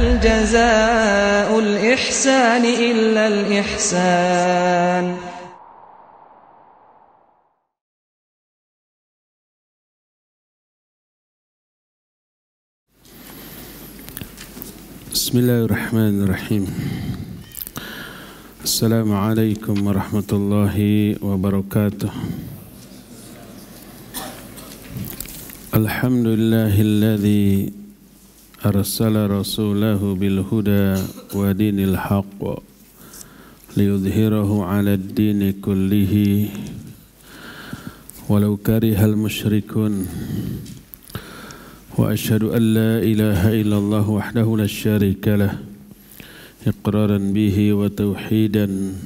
هل جزاء الإحسان إلا الإحسان. Bismillahirrahmanirrahim. Assalamualaikum warahmatullahi wabarakatuh. Alhamdulillahilladzi arsala rasulahu bil huda wa dinil haqq liyudhhirahu 'alad dini kullihi walau karihal musyrikun. Wa asyhadu an la ilaha illallah wahdahu la syarika lah iqraran bihi wa tauhidan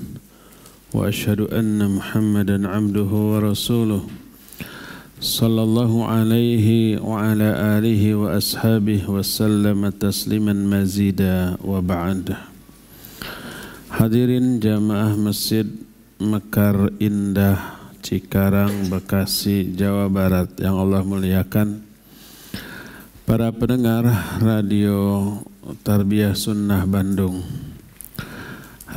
wa asyhadu anna Muhammadan 'abduhu wa rasuluh sallallahu alaihi wa ala alihi wa ashabihi wa sallama tasliman mazida wa ba'd. Hadirin jamaah Masjid Mekar Indah Cikarang, Bekasi, Jawa Barat yang Allah muliakan, para pendengar Radio Tarbiyah Sunnah Bandung,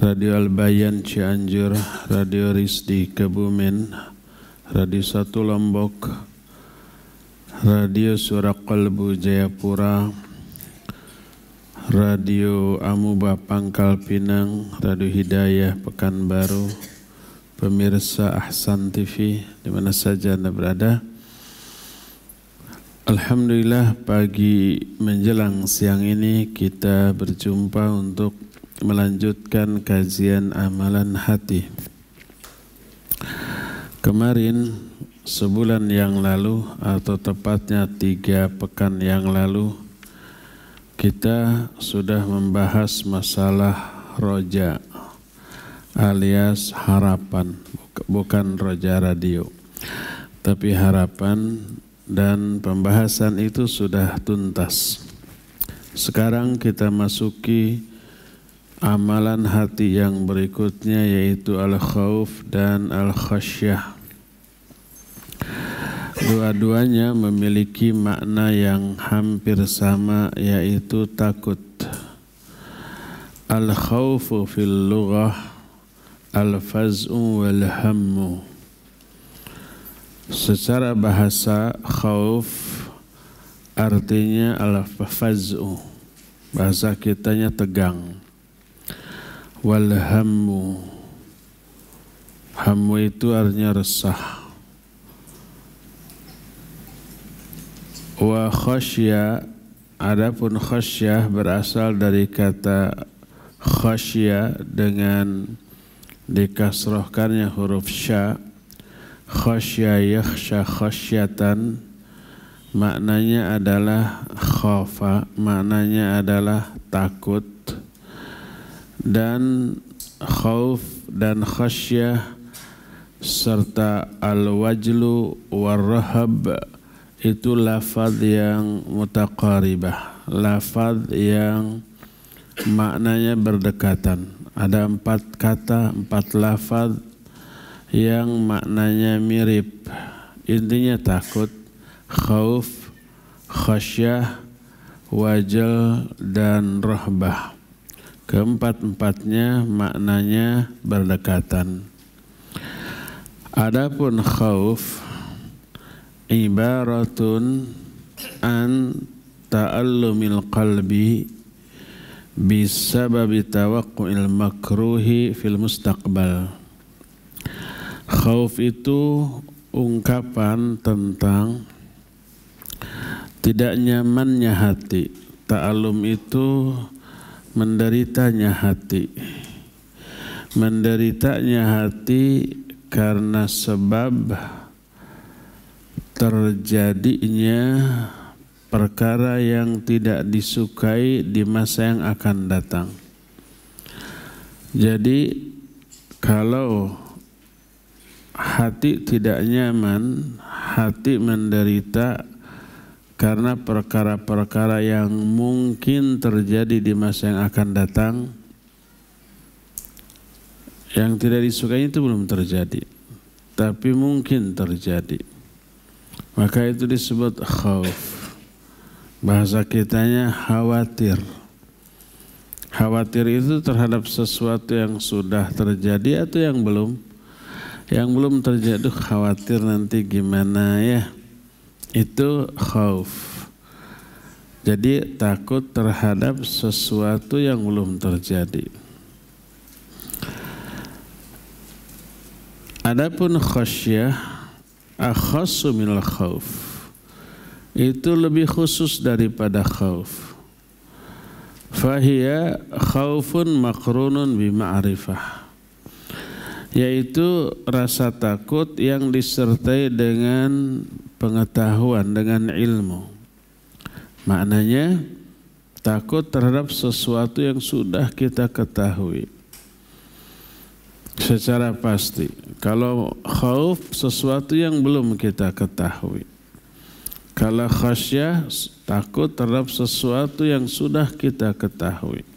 Radio Al-Bayan Cianjur, Radio Rizdi Kebumen, Radio 1 Lombok, Radio Suara Qalbu Jayapura, Radio Amuba Pangkal Pinang, Radio Hidayah Pekanbaru, pemirsa Ahsan TV di mana saja Anda berada. Alhamdulillah, pagi menjelang siang ini kita berjumpa untuk melanjutkan kajian amalan hati. Kemarin, sebulan yang lalu atau tepatnya 3 pekan yang lalu, kita sudah membahas masalah roja alias harapan, bukan roja radio, tapi harapan, dan pembahasan itu sudah tuntas. Sekarang kita masuki amalan hati yang berikutnya, yaitu al-khauf dan al-khasyah. Dua-duanya memiliki makna yang hampir sama, yaitu takut. Al-khaufu fil lughah al-faz'u wal hammu. Secara bahasa, khauf artinya al-faz'u, bahasa kitanya tegang. Wal hammu, hammu itu artinya resah. Wa khasyah, adapun khasyah berasal dari kata khasyah dengan dikasrohkannya huruf sya. Khasyah yakhsha khasyatan, maknanya adalah khafa, maknanya adalah takut. Dan khauf dan khasyah serta al-wajlu war-rahab itu lafaz yang mutaqaribah, lafaz yang maknanya berdekatan. Ada 4 kata, 4 lafaz yang maknanya mirip. Intinya takut, khauf, khasyah, wajal, dan rahbah. Keempat-empatnya maknanya berdekatan. Adapun khauf ibaratun an ta'allumil qalbi bisababi tawaqqu'il makruhi fil mustaqbal. Khauf itu ungkapan tentang tidak nyamannya hati. Ta'allum itu menderitanya hati. Menderitanya hati karena sebab terjadinya perkara yang tidak disukai di masa yang akan datang. Jadi kalau hati tidak nyaman, hati menderita karena perkara-perkara yang mungkin terjadi di masa yang akan datang. Yang tidak disukai itu belum terjadi, tapi mungkin terjadi. Maka itu disebut khauf. Bahasa kitanya khawatir. Khawatir itu terhadap sesuatu yang sudah terjadi atau yang belum? Yang belum terjadi khawatir nanti gimana ya. Itu khauf. Jadi takut terhadap sesuatu yang belum terjadi. Adapun khasyah akhassu minal khauf. Itu lebih khusus daripada khauf. Fahiya khaufun makrunun bima'rifah, yaitu rasa takut yang disertai dengan pengetahuan, dengan ilmu. Maknanya takut terhadap sesuatu yang sudah kita ketahui secara pasti. Kalau khauf sesuatu yang belum kita ketahui. Kalau khasyah takut terhadap sesuatu yang sudah kita ketahui.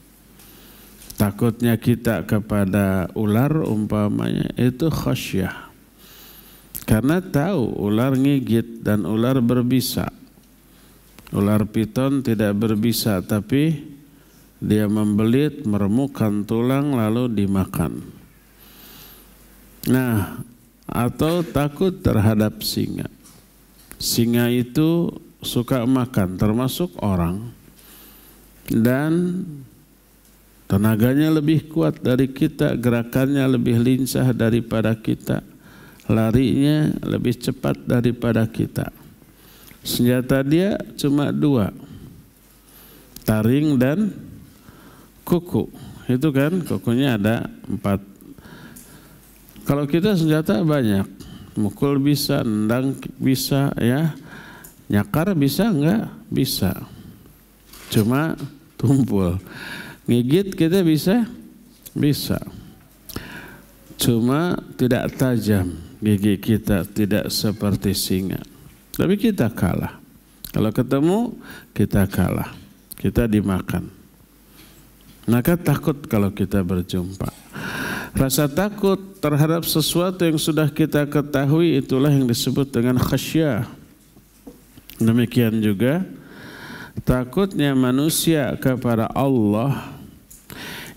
Takutnya kita kepada ular umpamanya itu khasyah. Karena tahu ular ngigit dan ular berbisa. Ular piton tidak berbisa tapi dia membelit, meremukkan tulang lalu dimakan. Nah, atau takut terhadap singa. Singa itu suka makan, termasuk orang, dan tenaganya lebih kuat dari kita, gerakannya lebih lincah daripada kita, larinya lebih cepat daripada kita. Senjata dia cuma 2, taring dan kuku. Itu kan kukunya ada 4. Kalau kita senjata banyak, mukul bisa, nendang bisa, ya, nyakar bisa enggak? Bisa. Cuma tumpul. Ngigit kita bisa? Bisa. Cuma tidak tajam gigi kita, tidak seperti singa. Tapi kita kalah. Kalau ketemu kita kalah. Kita dimakan. Maka takut kalau kita berjumpa. Rasa takut terhadap sesuatu yang sudah kita ketahui itulah yang disebut dengan khasyah. Demikian juga takutnya manusia kepada Allah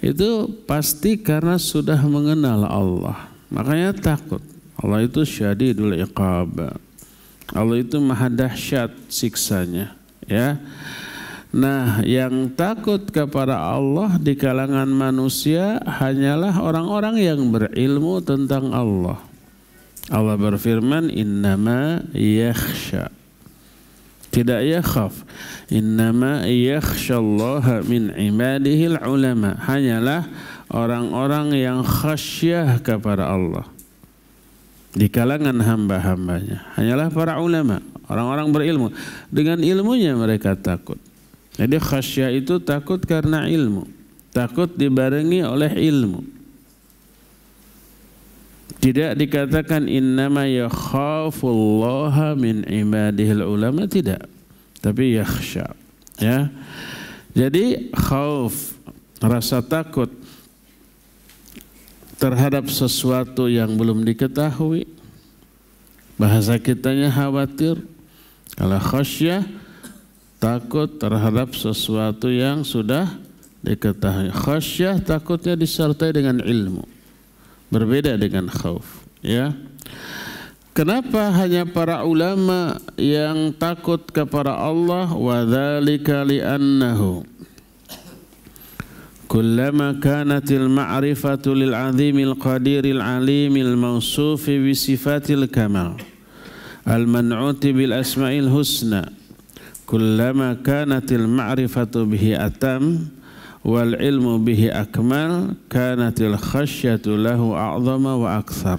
itu pasti karena sudah mengenal Allah. Makanya takut. Allah itu syadidul iqab. Allah itu maha dahsyat siksanya, ya. Nah, yang takut kepada Allah di kalangan manusia hanyalah orang-orang yang berilmu tentang Allah. Allah berfirman, innama yakhsha. Tidak yakhaf. Innama yakhshallaha min ibadihil ulama. Hanyalah orang-orang yang khasyah kepada Allah. Di kalangan hamba-hambanya. Hanyalah para ulama, orang-orang berilmu. Dengan ilmunya mereka takut. Jadi khasyah itu takut karena ilmu. Takut dibarengi oleh ilmu. Tidak dikatakan innama yakhafullaha min ibadihil ulama, tidak. Tapi yakhsha, ya. Jadi khauf, rasa takut terhadap sesuatu yang belum diketahui. Bahasa kitanya khawatir. Kalau khasyah takut terhadap sesuatu yang sudah diketahui. Khasyah takutnya disertai dengan ilmu. Berbeda dengan khauf, ya. Kenapa hanya para ulama yang takut kepada Allah? Wa dzalika li'annahu kullama kanatil ma'rifatu lil 'azimil qadiril 'alimil mausufi bi sifatil kamal al man'uti bil asma'il husna kullama kanatil ma'rifatu bihi atam wal ilmu bihi akmal kanatil khasyatu lahu a'zama wa aktsar.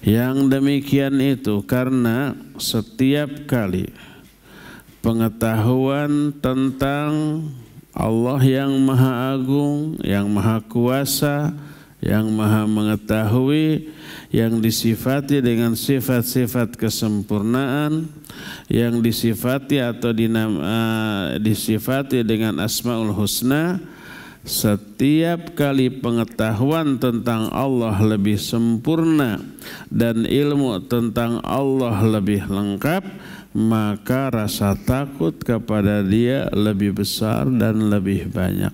Yang demikian itu karena setiap kali pengetahuan tentang Allah yang maha agung, yang maha kuasa, yang maha mengetahui, yang disifati dengan sifat-sifat kesempurnaan, yang disifati atau disifati dengan asmaul husna. Setiap kali pengetahuan tentang Allah lebih sempurna dan ilmu tentang Allah lebih lengkap, maka rasa takut kepada Dia lebih besar dan lebih banyak.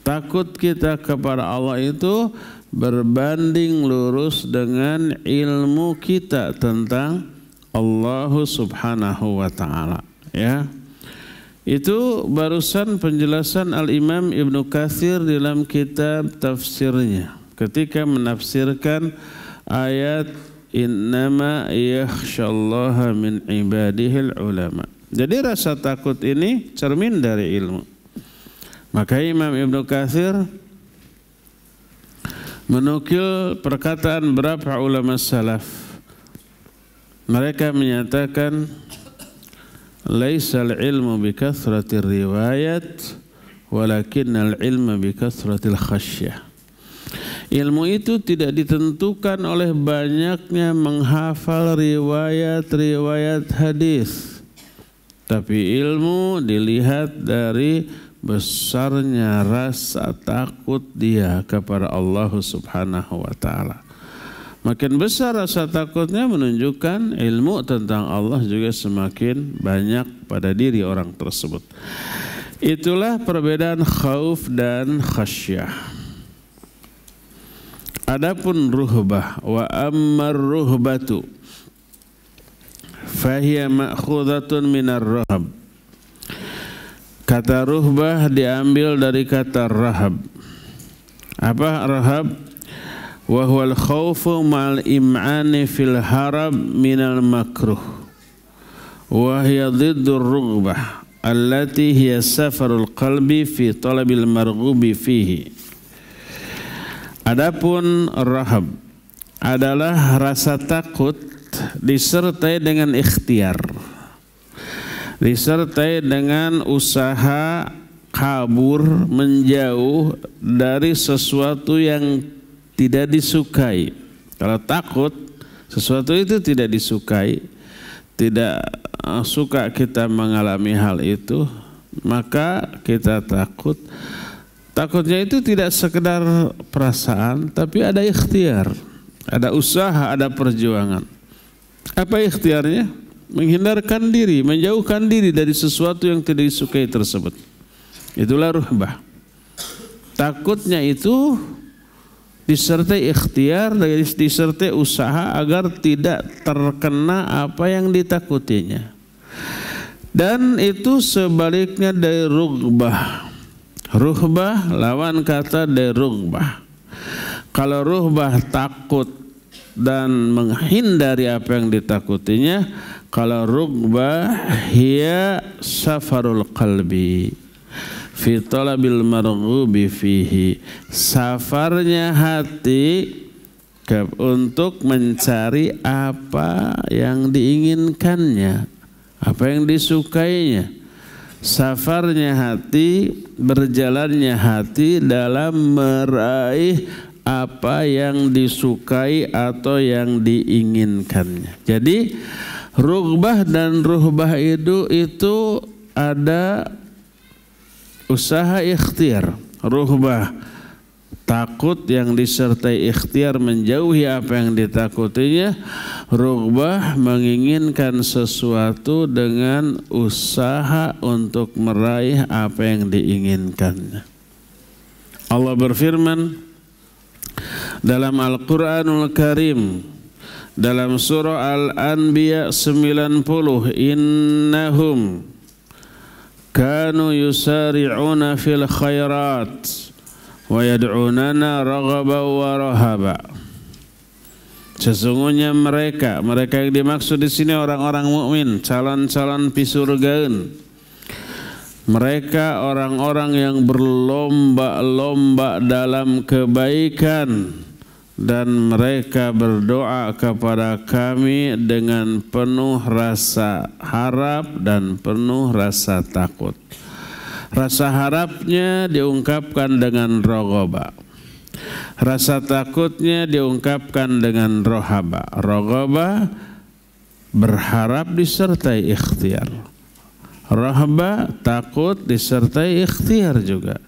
takut kita kepada Allah itu berbanding lurus dengan ilmu kita tentang Allah Subhanahu wa taala, ya. Itu barusan penjelasan Al-Imam Ibnu Katsir dalam kitab tafsirnya ketika menafsirkan ayat innama yakhsyallaha min ibadihil ulama. Jadi rasa takut ini cermin dari ilmu. Maka Imam Ibnu Katsir menukil perkataan beberapa ulama salaf. Mereka menyatakan laisal ilmu bi kathratir riwayat walakinnal ilma bi kathratil khasyah. Ilmu itu tidak ditentukan oleh banyaknya menghafal riwayat-riwayat hadis, tapi ilmu dilihat dari besarnya rasa takut dia kepada Allah Subhanahu wa taala. Makin besar rasa takutnya menunjukkan ilmu tentang Allah juga semakin banyak pada diri orang tersebut. Itulah perbedaan khauf dan khasyah. Adapun ruhbah, wa ammar ruhbatu fahiya ma'khudatun minar rahab. Kata ruhbah diambil dari kata rahab. Apa rahab? Wa huwal khaufu ma'al im'ani fil harab minal makruh wa hiya dhiddur rughbah allati hiya safarul qalbi fi talabil marghubi fihi. Adapun rahab adalah rasa takut disertai dengan ikhtiar, disertai dengan usaha kabur menjauh dari sesuatu yang tidak disukai. Kalau takut sesuatu itu tidak disukai, tidak suka kita mengalami hal itu, maka kita takut. Takutnya itu tidak sekedar perasaan, tapi ada ikhtiar, ada usaha, ada perjuangan. Apa ikhtiarnya? Menghindarkan diri, menjauhkan diri dari sesuatu yang tidak disukai tersebut. Itulah ruhbah. Takutnya itu disertai ikhtiar, disertai usaha agar tidak terkena apa yang ditakutinya. Dan itu sebaliknya dari rughbah. Rughbah lawan kata dari rughbah. Kalau rughbah takut dan menghindari apa yang ditakutinya, kalau rughbah hiya safarul qalbi fi talabil marghubi fihi, safarnya hati untuk mencari apa yang diinginkannya, apa yang disukainya. Safarnya hati, berjalannya hati dalam meraih apa yang disukai atau yang diinginkannya. Jadi rughbah dan ruhbah itu ada usaha ikhtiar. Ruhbah takut yang disertai ikhtiar menjauhi apa yang ditakutinya. Rughbah menginginkan sesuatu dengan usaha untuk meraih apa yang diinginkannya. Allah berfirman dalam Al-Quranul Karim dalam surah Al-Anbiya 90, innahum kanu yusari'una fil khairat wa yad'unana raghaban wa rahaba. Sesungguhnya mereka yang dimaksud di sini orang-orang mukmin, calon-calon pisurgaun. Mereka orang-orang yang berlomba-lomba dalam kebaikan dan mereka berdoa kepada kami dengan penuh rasa harap dan penuh rasa takut. Rasa harapnya diungkapkan dengan roghaba, rasa takutnya diungkapkan dengan rohaba. Roghaba berharap disertai ikhtiar, rohaba takut disertai ikhtiar juga.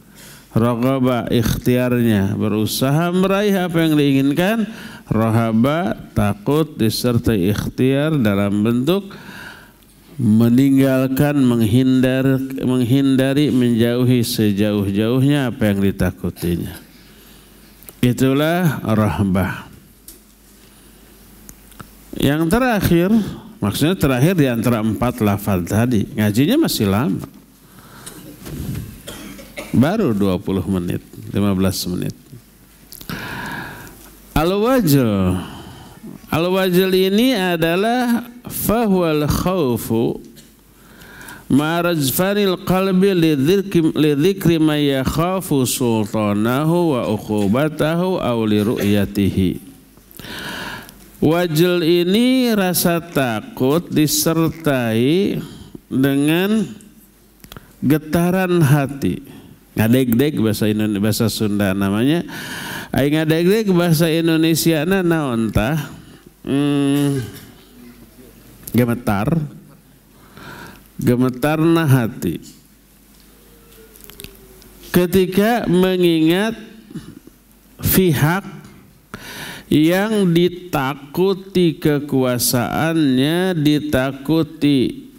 Roghaba ikhtiarnya berusaha meraih apa yang diinginkan, rohaba takut disertai ikhtiar dalam bentuk meninggalkan, menghindari, menjauhi sejauh-jauhnya apa yang ditakutinya. Itulah rahbah. Yang terakhir, maksudnya terakhir di antara 4 lafaz tadi, ngajinya masih lama. Baru 20 menit, 15 menit. Al-wajl. Al-wajl ini adalah fahuwal khawfu ma'rajfanil qalbi lidhikri ma yakhafu sultanahu wa uqubatahu aw li ru'yatihi. Wajl ini rasa takut disertai dengan getaran hati. Ngadeg-deg bahasa Sunda namanya. Ai ngadeg-deg bahasa Indonesia na naon tah? Gemetarna hati ketika mengingat pihak yang ditakuti kekuasaannya, ditakuti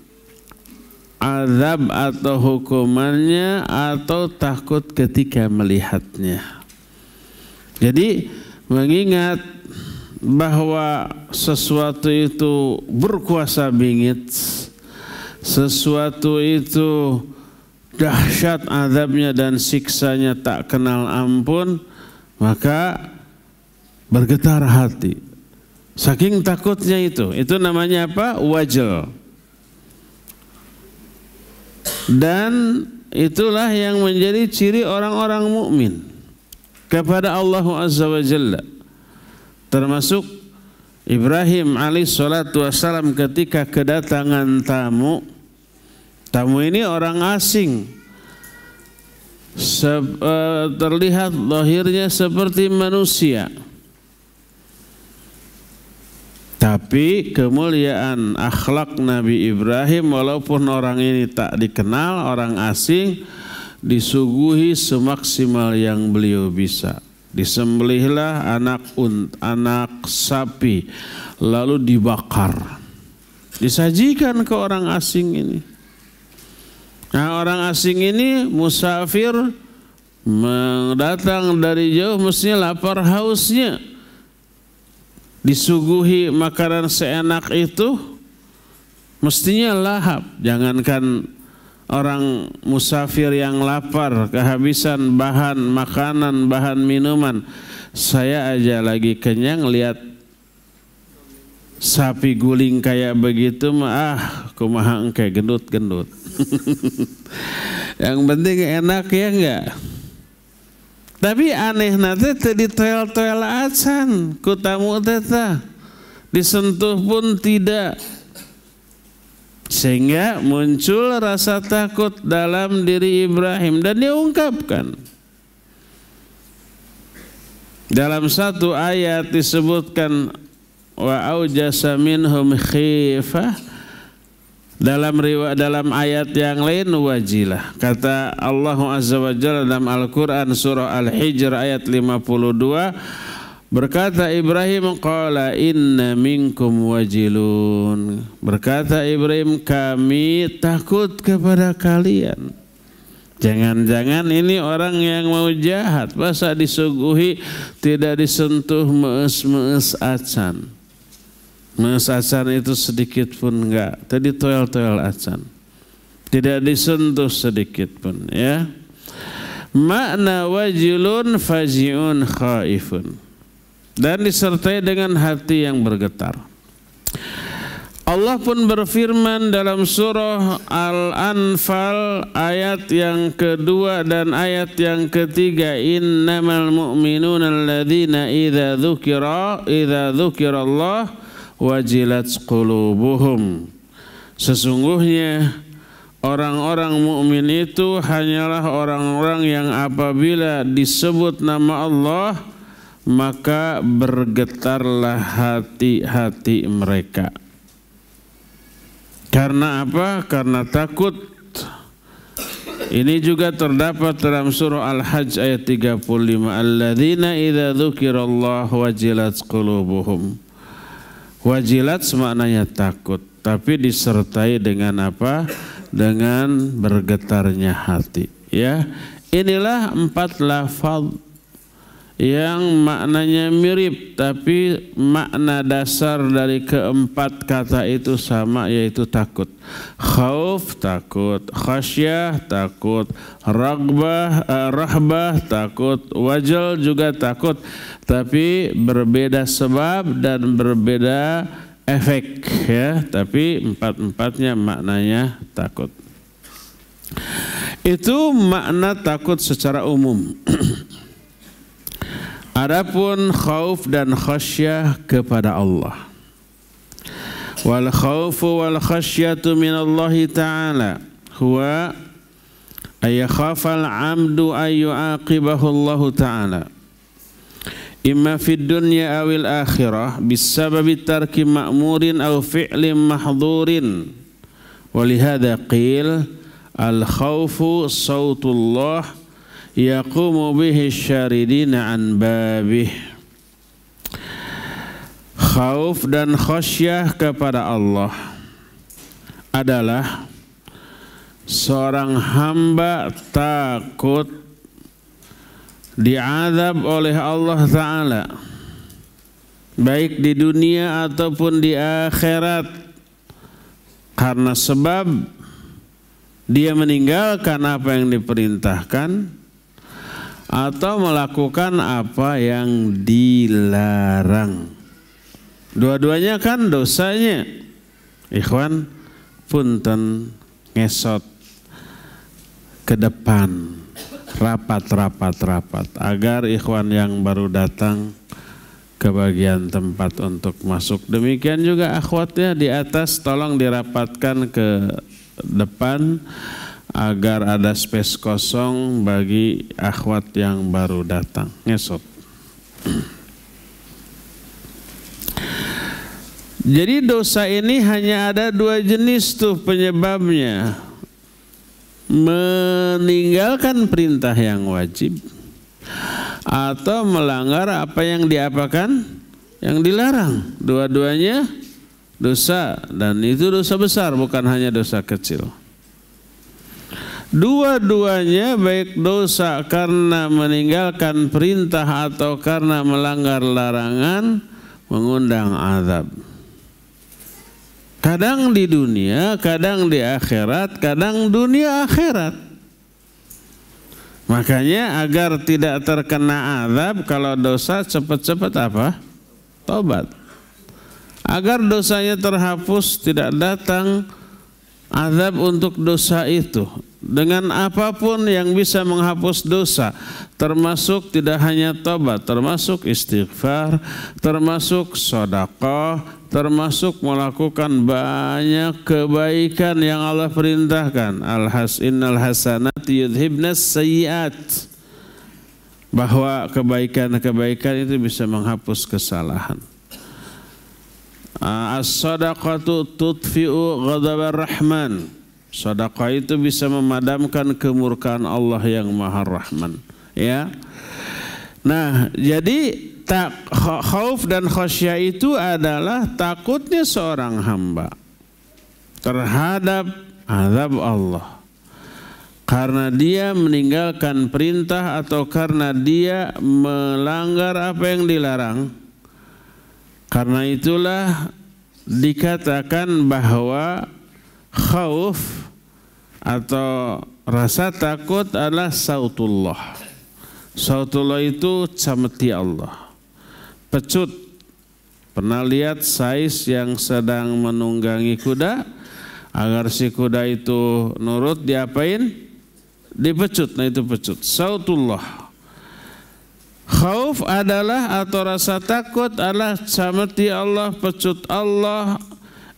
azab atau hukumannya, atau takut ketika melihatnya. Jadi mengingat bahwa sesuatu itu berkuasa bingit, sesuatu itu dahsyat azabnya dan siksanya tak kenal ampun, maka bergetar hati. Saking takutnya itu namanya apa? Wajl. Dan itulah yang menjadi ciri orang-orang mukmin kepada Allah Azza wa Jalla. Termasuk Ibrahim alaihissalatu wassalam ketika kedatangan tamu ini orang asing, terlihat lahirnya seperti manusia, tapi kemuliaan akhlak Nabi Ibrahim walaupun orang ini tak dikenal, orang asing, disuguhi semaksimal yang beliau bisa. Disembelihlah anak sapi, lalu dibakar, disajikan ke orang asing ini. Nah, orang asing ini musafir, mendatang dari jauh, mestinya lapar hausnya, disuguhi makanan seenak itu, mestinya lahap. Jangankan orang musafir yang lapar, kehabisan bahan makanan, bahan minuman. Saya aja lagi kenyang lihat sapi guling kayak begitu mah, kumaha engke gendut-gendut. Yang penting enak ya enggak. Tapi aneh nanti tadi toel-toel acan ku tamu teh, disentuh pun tidak. Sehingga muncul rasa takut dalam diri Ibrahim dan dia ungkapkan. Dalam satu ayat disebutkan wa aujasa minhum khifah. Dalam ayat yang lain wajilah. Kata Allah Azza wa Jalla dalam Al-Quran surah Al-Hijr ayat 52. Berkata Ibrahim, qala inna minkum wajilun. Berkata Ibrahim, kami takut kepada kalian. Jangan-jangan ini orang yang mau jahat, masa disuguhi tidak disentuh mees-mees acan. Mees acan itu sedikit pun enggak, tadi toel-toel acan. Tidak disentuh sedikit pun ya. Makna wajilun faji'un khaifun. Dan disertai dengan hati yang bergetar. Allah pun berfirman dalam surah Al-Anfal ayat yang kedua dan ayat yang ketiga, innamal mu'minuna alladzina idza dzukirallah wajilat qulubuhum. Sesungguhnya orang-orang mukmin itu hanyalah orang-orang yang apabila disebut nama Allah maka bergetarlah hati-hati mereka. Karena apa? Karena takut. Ini juga terdapat dalam surah Al-Hajj ayat 35. Alladzina idza dzukirallahu wajilat qulubuhum. Wajilat maknanya takut. tapi disertai dengan apa? Dengan bergetarnya hati. Ya, inilah 4 lafaz yang maknanya mirip, tapi makna dasar dari keempat kata itu sama, yaitu takut. Khauf takut, khasyah takut, rahbah takut, wajal juga takut, tapi berbeda sebab dan berbeda efek, ya. Tapi empat-empatnya maknanya takut. Itu makna takut secara umum. Adapun khauf dan khasyah kepada Allah. Wal khaufu wal khasyatu min Allah Ta'ala huwa ayakhafal 'amdu ay yu'aqibahu Allah Ta'ala imma fid dunya awil akhirah bisababi tarki ma'murin aw fi'lin mahdhurin. Walihada qil al khaufu sautullah yaqumu bihi syaridina an babih. Khauf dan khasyah kepada Allah adalah seorang hamba takut diazab oleh Allah Ta'ala, baik di dunia ataupun di akhirat, karena sebab dia meninggalkan apa yang diperintahkan atau melakukan apa yang dilarang. Dua-duanya kan dosanya. Ikhwan, punten ngesot ke depan, rapat agar ikhwan yang baru datang ke bagian tempat untuk masuk. Demikian juga akhwatnya di atas, tolong dirapatkan ke depan agar ada space kosong bagi akhwat yang baru datang. Ngesot. Jadi dosa ini hanya ada 2 jenis tuh penyebabnya. Meninggalkan perintah yang wajib atau melanggar apa yang diapakan, yang dilarang. Dua-duanya dosa, dan itu dosa besar, bukan hanya dosa kecil. Dua-duanya, baik dosa karena meninggalkan perintah atau karena melanggar larangan, mengundang azab. Kadang di dunia, kadang di akhirat, kadang dunia akhirat. Makanya agar tidak terkena azab, kalau dosa cepat-cepat apa? Tobat. Agar dosanya terhapus, tidak datang azab untuk dosa itu. Dengan apapun yang bisa menghapus dosa, termasuk tidak hanya tobat, termasuk istighfar, termasuk sedekah, termasuk melakukan banyak kebaikan yang Allah perintahkan. Innal hasanati yudhibnas sayyiat. Bahwa kebaikan-kebaikan itu bisa menghapus kesalahan. As-sadaqatu tudfi'u ghadabar rahman. Sedekah itu bisa memadamkan kemurkaan Allah yang Maha Rahman, ya. Nah, jadi khauf dan khasyah itu adalah takutnya seorang hamba terhadap azab Allah karena dia meninggalkan perintah atau karena dia melanggar apa yang dilarang. Karena itulah dikatakan bahwa khauf atau rasa takut adalah sautullah. Sautullah itu cameti Allah. Pecut. Pernah lihat sais yang sedang menunggangi kuda, agar si kuda itu nurut, diapain? Dipecut. Nah, itu pecut. Sautullah. Khauf adalah atau rasa takut adalah cameti Allah, pecut Allah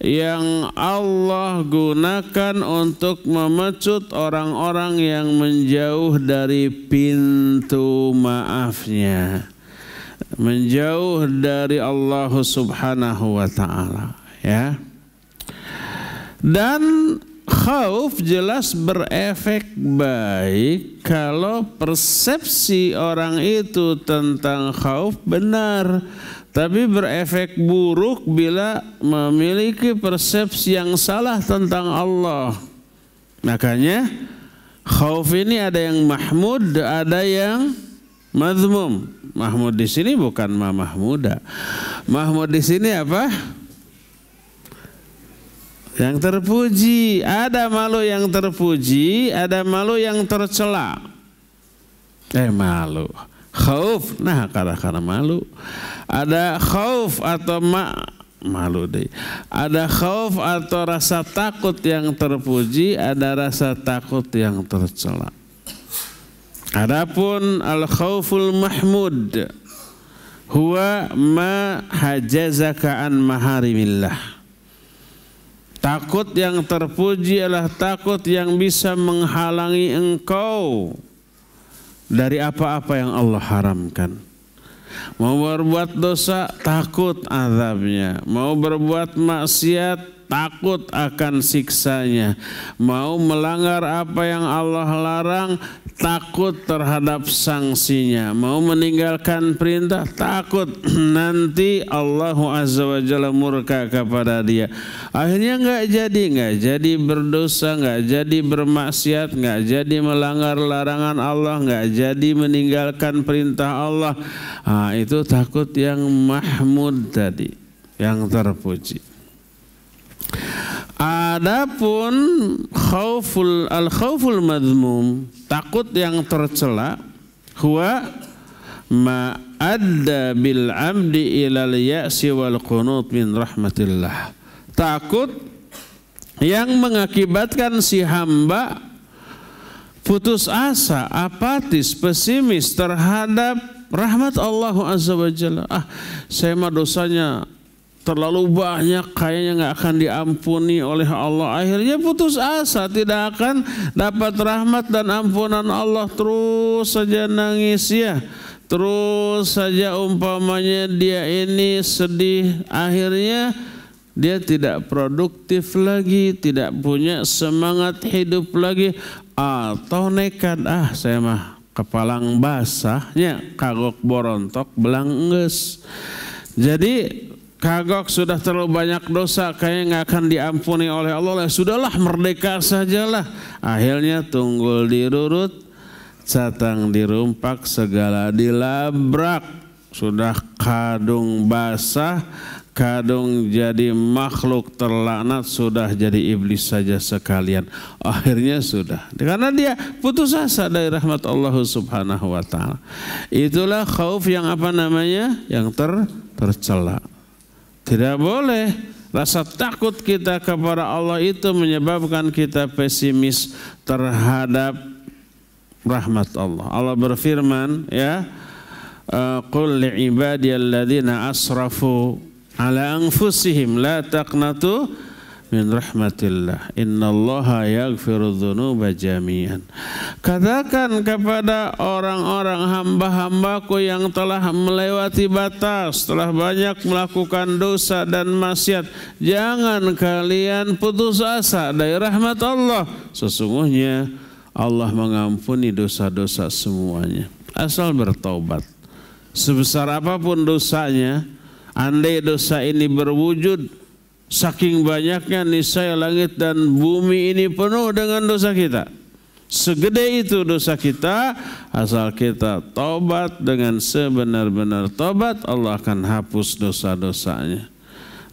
yang Allah gunakan untuk memecut orang-orang yang menjauh dari pintu maafnya, menjauh dari Allah Subhanahu wa Ta'ala, ya. Dan Khauf jelas berefek baik kalau persepsi orang itu tentang khauf benar, tapi berefek buruk bila memiliki persepsi yang salah tentang Allah. Makanya khauf ini ada yang mahmud, ada yang mazmum. Mahmud di sini bukan mahmuda. Mahmud di sini apa? Yang terpuji. Ada malu yang terpuji, ada malu yang tercela. Malu. Khauf, nah karena malu. Ada khauf atau malu deh. Ada khauf atau rasa takut yang terpuji, ada rasa takut yang tercela. Adapun al-khauful mahmud huwa ma hajazaka an maharimillah. Takut yang terpuji adalah takut yang bisa menghalangi engkau dari apa-apa yang Allah haramkan. Mau berbuat dosa, takut azabnya. Mau berbuat maksiat, takut akan siksanya. Mau melanggar apa yang Allah larang, takut terhadap sanksinya. Mau meninggalkan perintah, takut nanti Allah Azza wa Jalla murka kepada dia. Akhirnya nggak jadi berdosa, nggak jadi bermaksiat, nggak jadi melanggar larangan Allah, nggak jadi meninggalkan perintah Allah. Itu takut yang mahmud tadi, yang terpuji. Adapun al-khauful madhmum, takut yang tercela, huwa ma adda bil 'abdi ilal ya'si wal qunut min rahmatillah. Takut yang mengakibatkan si hamba putus asa, apatis, pesimis terhadap rahmat Allah Azza wa Jalla. Saya mah dosanya terlalu banyak, kayaknya nggak akan diampuni oleh Allah. Akhirnya putus asa, tidak akan dapat rahmat dan ampunan Allah. Terus saja nangis ya, terus saja umpamanya dia ini sedih. Akhirnya dia tidak produktif lagi, tidak punya semangat hidup lagi, atau nekat, saya mah kepalang basahnya, kagok borontok belang enggeus. Jadi kagok sudah terlalu banyak dosa, kayaknya nggak akan diampuni oleh Allah. Sudahlah, merdeka sajalah. Akhirnya tunggul dirurut, catang dirumpak, segala dilabrak. Sudah kadung basah, kadung jadi makhluk terlaknat, sudah jadi iblis saja sekalian. Akhirnya sudah, karena dia putus asa dari rahmat Allah Subhanahu wa ta'ala. Itulah khauf yang apa namanya? Yang tercela. Tidak boleh rasa takut kita kepada Allah itu menyebabkan kita pesimis terhadap rahmat Allah. Allah berfirman, ya, qul li'ibadiyalladzina asrafu ala anfusihim la taqnatu min rahmatillah innallaha yaghfiru dzunuba jami'an. Katakan kepada orang-orang hamba-hambaku yang telah melewati batas, telah banyak melakukan dosa dan maksiat, jangan kalian putus asa dari rahmat Allah. Sesungguhnya Allah mengampuni dosa-dosa semuanya, asal bertaubat. Sebesar apapun dosanya, andai dosa ini berwujud, saking banyaknya niscaya langit dan bumi ini penuh dengan dosa kita. Segede itu dosa kita, asal kita taubat dengan sebenar-benar taubat, Allah akan hapus dosa-dosanya.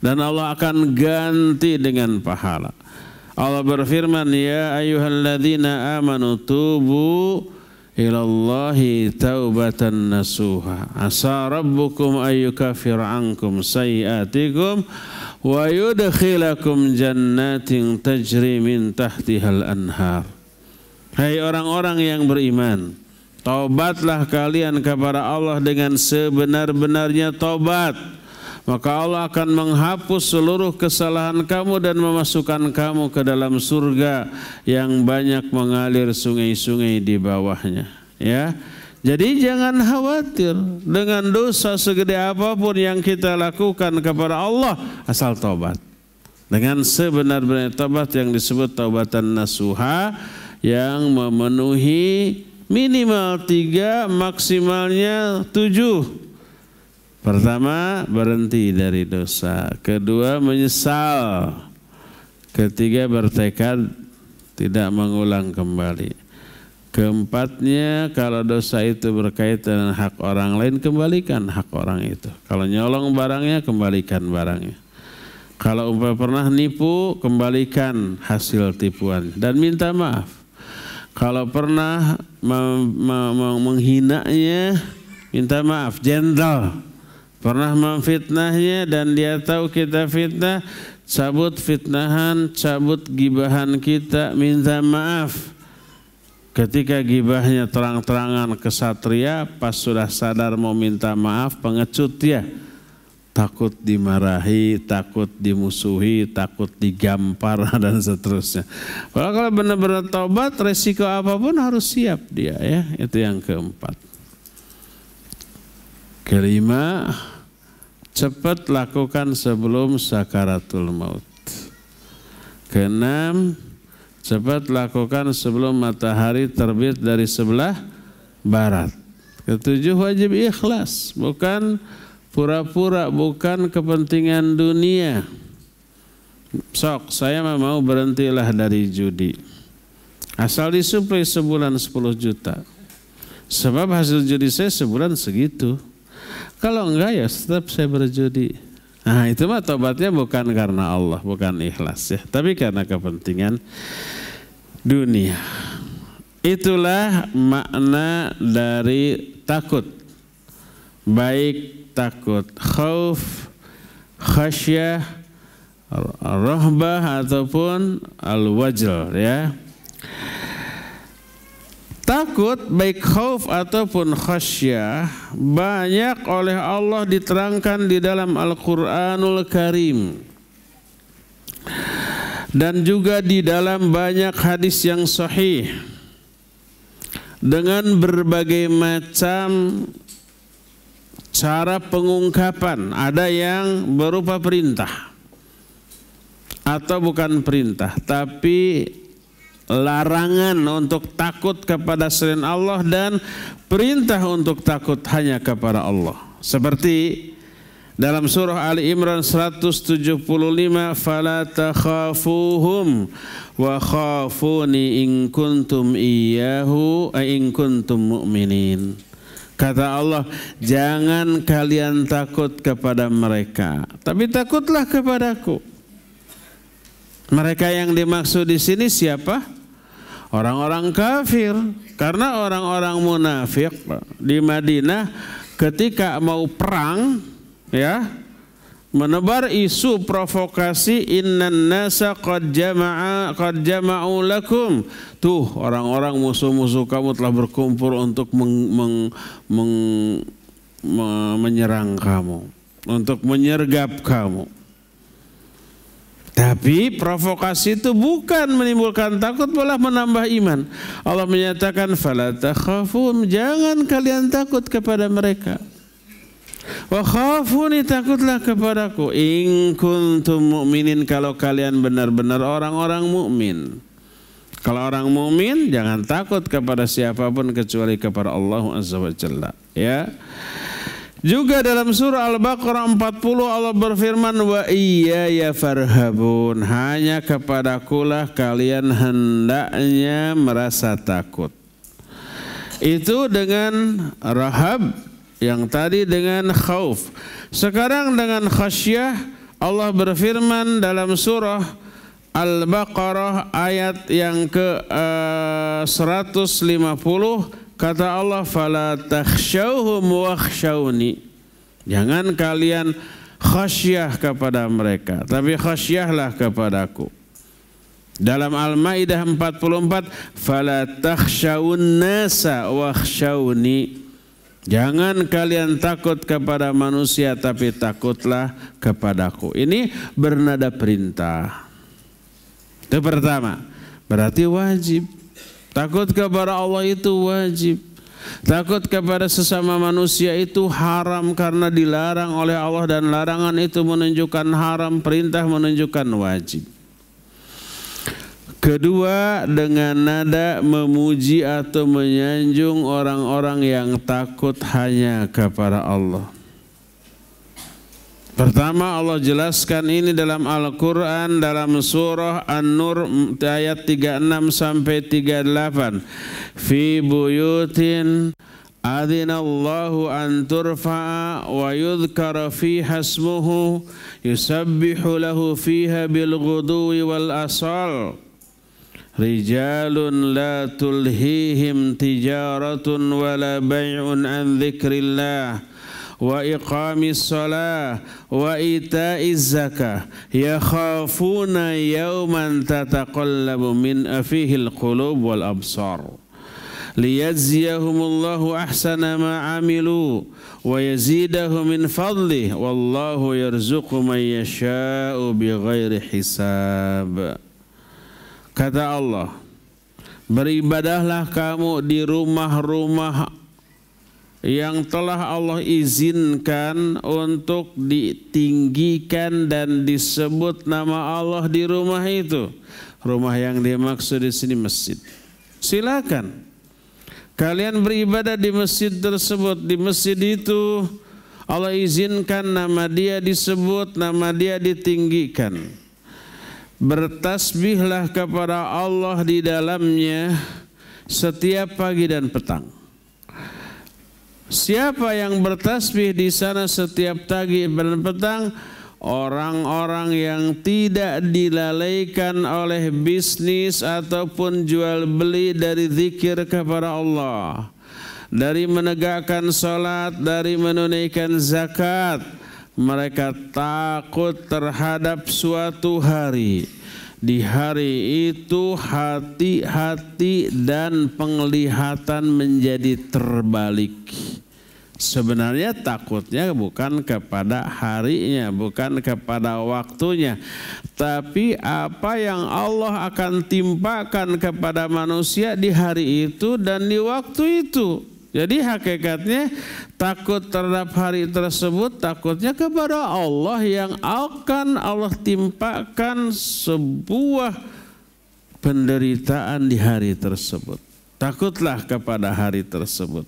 Dan Allah akan ganti dengan pahala. Allah berfirman, ya ayyuhalladzina amanu tubu ilallahi taubatan nasuha asa rabbukum ayyukafir ankum sayiatikum wa yudkhilakum jannatin tajri min tahtihal anhar. Hai orang-orang yang beriman, taubatlah kalian kepada Allah dengan sebenar-benarnya taubat, maka Allah akan menghapus seluruh kesalahan kamu dan memasukkan kamu ke dalam surga yang banyak mengalir sungai-sungai di bawahnya. Ya, jadi jangan khawatir dengan dosa segede apapun yang kita lakukan kepada Allah, asal taubat. Dengan sebenar-benarnya taubat yang disebut taubatan nasuha, yang memenuhi minimal 3, maksimalnya 7. Pertama, berhenti dari dosa. Kedua, menyesal. Ketiga, bertekad tidak mengulang kembali. Keempatnya, kalau dosa itu berkaitan dengan hak orang lain, kembalikan hak orang itu. Kalau nyolong barangnya, kembalikan barangnya. Kalau pernah nipu, kembalikan hasil tipuan dan minta maaf. Kalau pernah menghinanya, minta maaf, gentle. Pernah memfitnahnya dan dia tahu kita fitnah, cabut fitnahan, cabut gibahan kita, minta maaf. Ketika gibahnya terang-terangan kesatria, pas sudah sadar mau minta maaf, pengecut dia. Takut dimarahi, takut dimusuhi, takut digampar dan seterusnya. Kalau benar-benar taubat, resiko apapun harus siap dia, ya. Itu yang keempat. Kelima, cepat lakukan sebelum sakaratul maut. Keenam, cepat lakukan sebelum matahari terbit dari sebelah barat. Ketujuh, wajib ikhlas, bukan pura-pura, bukan kepentingan dunia. Sok, saya mau berhentilah dari judi. Asal disuplai sebulan 10 juta. Sebab hasil judi saya sebulan segitu. Kalau enggak ya tetap saya berjudi. Nah itu mah tobatnya bukan karena Allah, bukan ikhlas ya. Tapi karena kepentingan dunia. Itulah makna dari takut. Baik takut khauf, khasyah, rahbah ataupun al-wajl, ya. Takut baik khauf ataupun khasyah banyak oleh Allah diterangkan di dalam Al-Qur'anul Karim. Dan juga di dalam banyak hadis yang sahih dengan berbagai macam cara pengungkapan. Ada yang berupa perintah atau bukan perintah, tapi larangan untuk takut kepada selain Allah dan perintah untuk takut hanya kepada Allah. Seperti dalam surah Ali Imran 175, fala takhafuhum wa khafuni in kuntum iyyahu in kuntum mu'minin. Kata Allah, jangan kalian takut kepada mereka, tapi takutlah kepadaku. Mereka yang dimaksud di sini siapa? Orang-orang kafir. Karena orang-orang munafik di Madinah ketika mau perang, ya, menebar isu provokasi, innan nasa qad jama'u lakum. Tuh orang-orang musuh-musuh kamu telah berkumpul untuk menyerang kamu, untuk menyergap kamu. Tapi provokasi itu bukan menimbulkan takut, malah menambah iman. Allah menyatakan fala takhafun, jangan kalian takut kepada mereka. Wa khafuni, takutlah kepadaku. In kuntum mu'minin, kalau kalian benar-benar orang-orang mukmin. Kalau orang mukmin jangan takut kepada siapapun kecuali kepada Allah Azza wa Jalla, ya. Juga dalam surah Al-Baqarah 40 Allah berfirman, wa iyaya farhabun, hanya kepadakulah kalian hendaknya merasa takut. Itu dengan rahab, yang tadi dengan khauf. Sekarang dengan khasyah, Allah berfirman dalam surah Al-Baqarah ayat yang ke 150, kata Allah, fala takhshawhum wakhshawni, jangan kalian khasyah kepada mereka, tapi khasyahlah kepadaku. Dalam Al-Maidah 44, fala takhshawun nasa wakhshawni, jangan kalian takut kepada manusia, tapi takutlah kepadaku. Ini bernada perintah. Itu pertama, berarti wajib. Takut kepada Allah itu wajib. Takut kepada sesama manusia itu haram karena dilarang oleh Allah, dan larangan itu menunjukkan haram, perintah menunjukkan wajib. Kedua, dengan nada memuji atau menyanjung orang-orang yang takut hanya kepada Allah. Pertama, Allah jelaskan ini dalam Al-Quran dalam surah An-Nur ayat 36 sampai 38. Fi buyutin adzinallahu an turfa'a wa yudhkara fiha ismuhu yusabbihu lahu fiha bil ghuduwi wal asal. Rijalun la tulhihim tijaratun wala bay'un an dzikrillah wa iqamis shalah wa ita'iz zakah yakhafuna yawman tataqallabu min afihil qulub wal absar liyajziyahumullahu ahsana ma amilu wa yazidahum min fadlih wallahu yarzuqu man yasha'u bighairi hisab. Kata Allah, beribadahlah kamu di rumah-rumah yang telah Allah izinkan untuk ditinggikan dan disebut nama Allah di rumah itu. Rumah yang dimaksud di sini masjid. Silakan kalian beribadah di masjid tersebut. Di masjid itu Allah izinkan nama Dia disebut, nama Dia ditinggikan. Bertasbihlah kepada Allah di dalamnya setiap pagi dan petang. Siapa yang bertasbih di sana setiap pagi dan petang? Orang-orang yang tidak dilalaikan oleh bisnis ataupun jual beli dari zikir kepada Allah, dari menegakkan salat, dari menunaikan zakat. Mereka takut terhadap suatu hari. Di hari itu hati-hati dan penglihatan menjadi terbalik. Sebenarnya takutnya bukan kepada harinya, bukan kepada waktunya, tapi apa yang Allah akan timpakan kepada manusia di hari itu dan di waktu itu. Jadi hakikatnya takut terhadap hari tersebut, takutnya kepada Allah yang akan Allah timpakan sebuah penderitaan di hari tersebut. Takutlah kepada hari tersebut.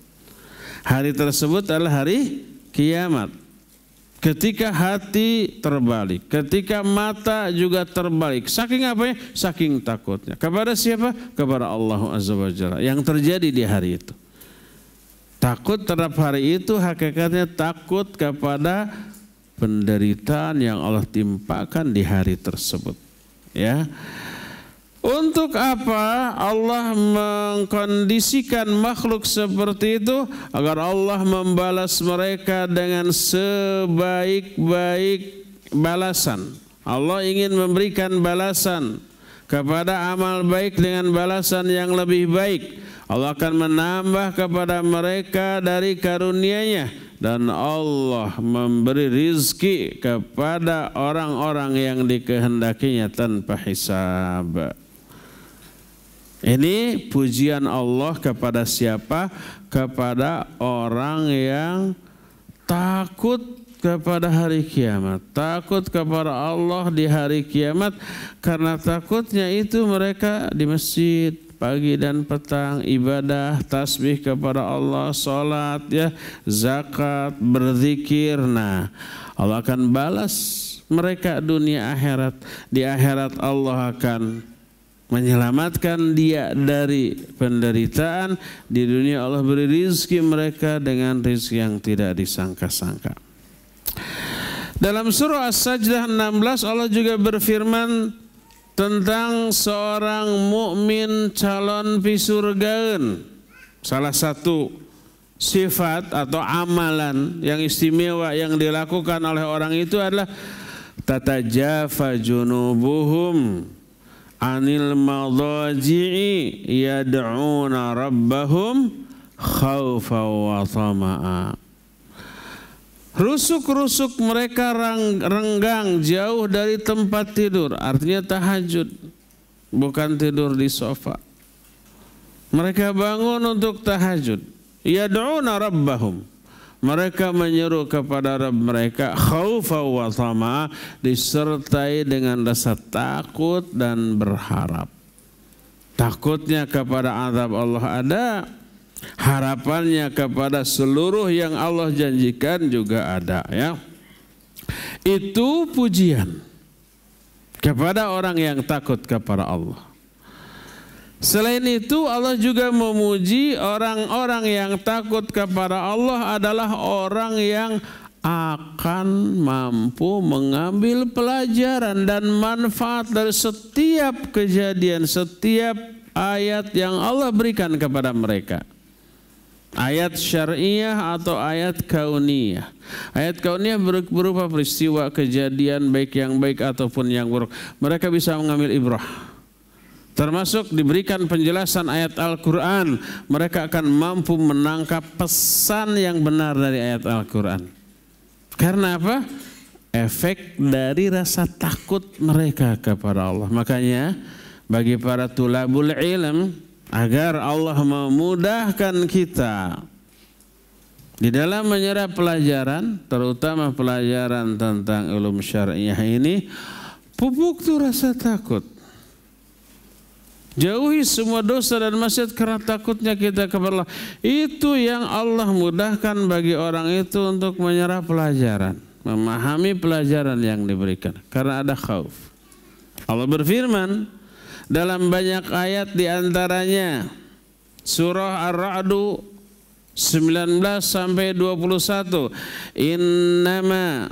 Hari tersebut adalah hari kiamat. Ketika hati terbalik, ketika mata juga terbalik. Saking apa ya? Saking takutnya. Kepada siapa? Kepada Allah Azza wa Jalla. Yang terjadi di hari itu. Takut terhadap hari itu hakikatnya takut kepada penderitaan yang Allah timpakan di hari tersebut. Ya. Untuk apa Allah mengkondisikan makhluk seperti itu? Agar Allah membalas mereka dengan sebaik-baik balasan. Allah ingin memberikan balasan kepada amal baik dengan balasan yang lebih baik. Allah akan menambah kepada mereka dari karunia-Nya, dan Allah memberi rizki kepada orang-orang yang dikehendakinya tanpa hisab. Ini pujian Allah kepada siapa? Kepada orang yang takut kepada hari kiamat, takut kepada Allah di hari kiamat. Karena takutnya itu mereka di masjid pagi dan petang, ibadah, tasbih kepada Allah, salat, ya, zakat, berzikir. Nah, Allah akan balas mereka dunia akhirat. Di akhirat Allah akan menyelamatkan dia dari penderitaan. Di dunia Allah beri rizki mereka dengan rizki yang tidak disangka-sangka. Dalam surah As-Sajdah 16 Allah juga berfirman tentang seorang mukmin calon pisurgaun. Salah satu sifat atau amalan yang istimewa yang dilakukan oleh orang itu adalah tatajafa junubuhum anil madaji'i yad'una rabbahum khawfa wa tama'a. Rusuk-rusuk mereka renggang jauh dari tempat tidur. Artinya tahajud, bukan tidur di sofa. Mereka bangun untuk tahajud. yad'una rabbahum. Mereka menyeru kepada Rabb mereka khaufan wa tama'a, disertai dengan rasa takut dan berharap. Takutnya kepada azab Allah ada, harapannya kepada seluruh yang Allah janjikan juga ada, ya. Itu pujian kepada orang yang takut kepada Allah. Selain itu Allah juga memuji orang-orang yang takut kepada Allah adalah orang yang akan mampu mengambil pelajaran dan manfaat dari setiap kejadian, setiap ayat yang Allah berikan kepada mereka. Ayat syariah atau ayat kauniyah. Ayat kauniyah berupa peristiwa kejadian baik yang baik ataupun yang buruk. Mereka bisa mengambil ibrah. Termasuk diberikan penjelasan ayat Al-Quran, mereka akan mampu menangkap pesan yang benar dari ayat Al-Quran. Karena apa? Efek dari rasa takut mereka kepada Allah. Makanya bagi para tulabul ilm, agar Allah memudahkan kita di dalam menyerap pelajaran, terutama pelajaran tentang ulum syariah ini, pupuk tuh rasa takut. Jauhi semua dosa dan maksiat karena takutnya kita kepada Allah. Itu yang Allah mudahkan bagi orang itu untuk menyerap pelajaran, memahami pelajaran yang diberikan karena ada khauf. Allah berfirman dalam banyak ayat, di antaranya surah Ar-Ra'd 19 sampai 21, innama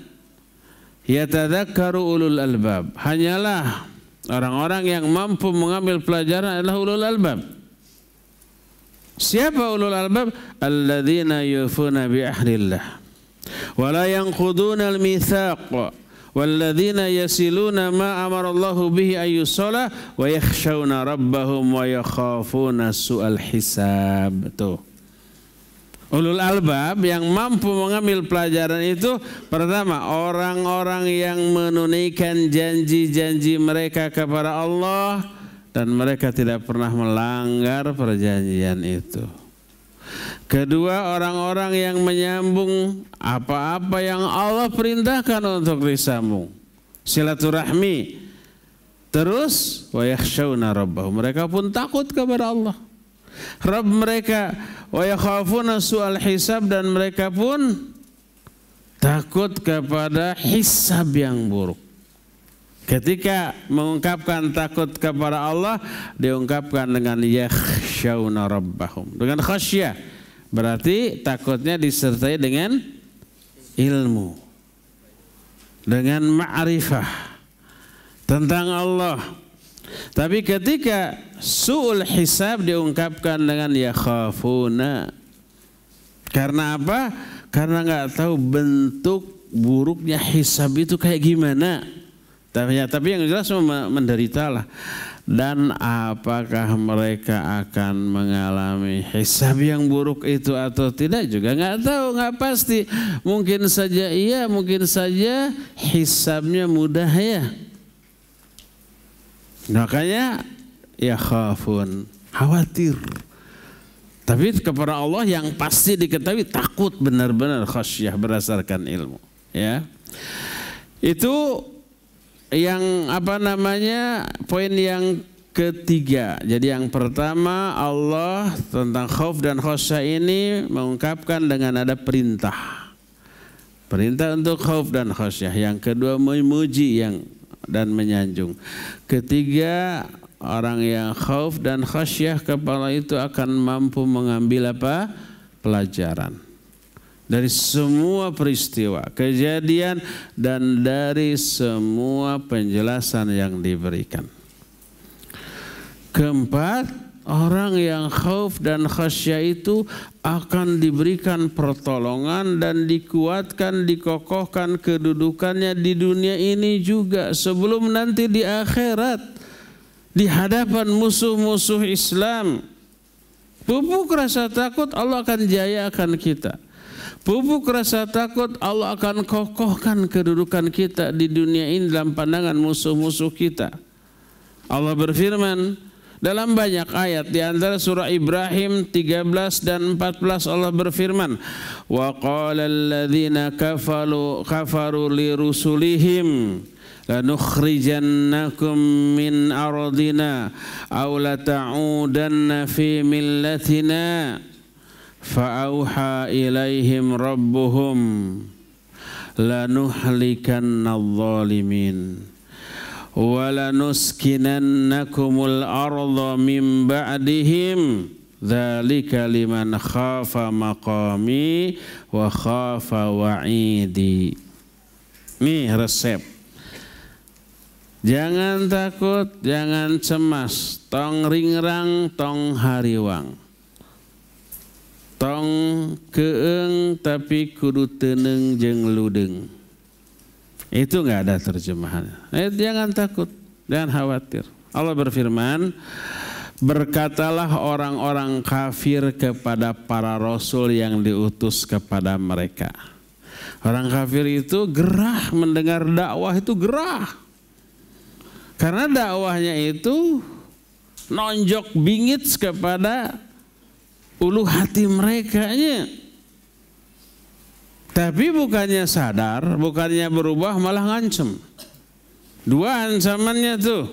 yatadzakkaru ulul albab, hanyalah orang-orang yang mampu mengambil pelajaran adalah ulul albab. Siapa ulul albab? Alladzina yufuna bi ahdillah wa la yanquduna al-mitsaq walladzina yasiluna ma amarallahu bihi ayyusala wa yakhshawna rabbahum wa yakhafuna su'al hisab. Tuh. Ulul albab yang mampu mengambil pelajaran itu pertama orang-orang yang menunaikan janji-janji mereka kepada Allah dan mereka tidak pernah melanggar perjanjian itu. Kedua, orang-orang yang menyambung apa-apa yang Allah perintahkan untuk disambung, silaturahmi. Terus wa yakhshawna rabbahum, mereka pun takut kepada Allah Rabb mereka, wa yakhafuna su'al hisab, dan mereka pun takut kepada hisab yang buruk. Ketika mengungkapkan takut kepada Allah, diungkapkan dengan yakhshawna rabbahum, dengan khasyah, berarti takutnya disertai dengan ilmu, dengan ma'rifah tentang Allah. Tapi ketika su'ul hisab diungkapkan dengan yakhafuna. Karena apa? Karena nggak tahu bentuk buruknya hisab itu kayak gimana. Tapi yang jelas menderitalah. Dan apakah mereka akan mengalami hisab yang buruk itu atau tidak juga nggak tahu, nggak pasti. Mungkin saja iya, mungkin saja hisabnya mudah ya. Makanya yakhafun, khawatir. Tapi kepada Allah yang pasti diketahui takut, benar-benar khasyah berdasarkan ilmu. Ya, itu yang poin yang ketiga. Jadi yang pertama, Allah tentang khauf dan khasyah ini mengungkapkan dengan ada perintah untuk khauf dan khasyah. Yang kedua, memuji dan menyanjung. Ketiga, orang yang khauf dan khasyah kepada itu akan mampu mengambil pelajaran dari semua peristiwa, kejadian, dan dari semua penjelasan yang diberikan. Keempat, orang yang khauf dan khasyah itu akan diberikan pertolongan dan dikuatkan, dikokohkan kedudukannya di dunia ini juga, sebelum nanti di akhirat, di hadapan musuh-musuh Islam. Pupuk rasa takut, Allah akan jayakan kita. Pupuk rasa takut, Allah akan kokohkan kedudukan kita di dunia ini dalam pandangan musuh-musuh kita. Allah berfirman Dalam banyak ayat di antara surah Ibrahim 13 dan 14 Allah berfirman, wa qala alladziina kafaru li rusulihim lanukhrijannakum min ardina aw lata'udanna fi millatina fa-auha ilaihim rabbuhum lanuhlikanna adh-dhalimin walanuskinannakumul arda min ba'dihim dzalika liman khafa maqami wa khafa wa'idi. Nih resep. Jangan takut, jangan cemas, tong ringrang, tong hariwang. Tong keeng tapi kudu teuneng jeung ludeng. Itu enggak ada terjemahan. Jangan takut, jangan khawatir. Allah berfirman, berkatalah orang-orang kafir kepada para rasul yang diutus kepada mereka. Orang kafir itu gerah mendengar dakwah, itu gerah. Karena dakwahnya itu nonjok bingit kepada ulu hati merekanya. Tapi bukannya sadar, bukannya berubah, malah ngancem. Dua ancamannya tuh.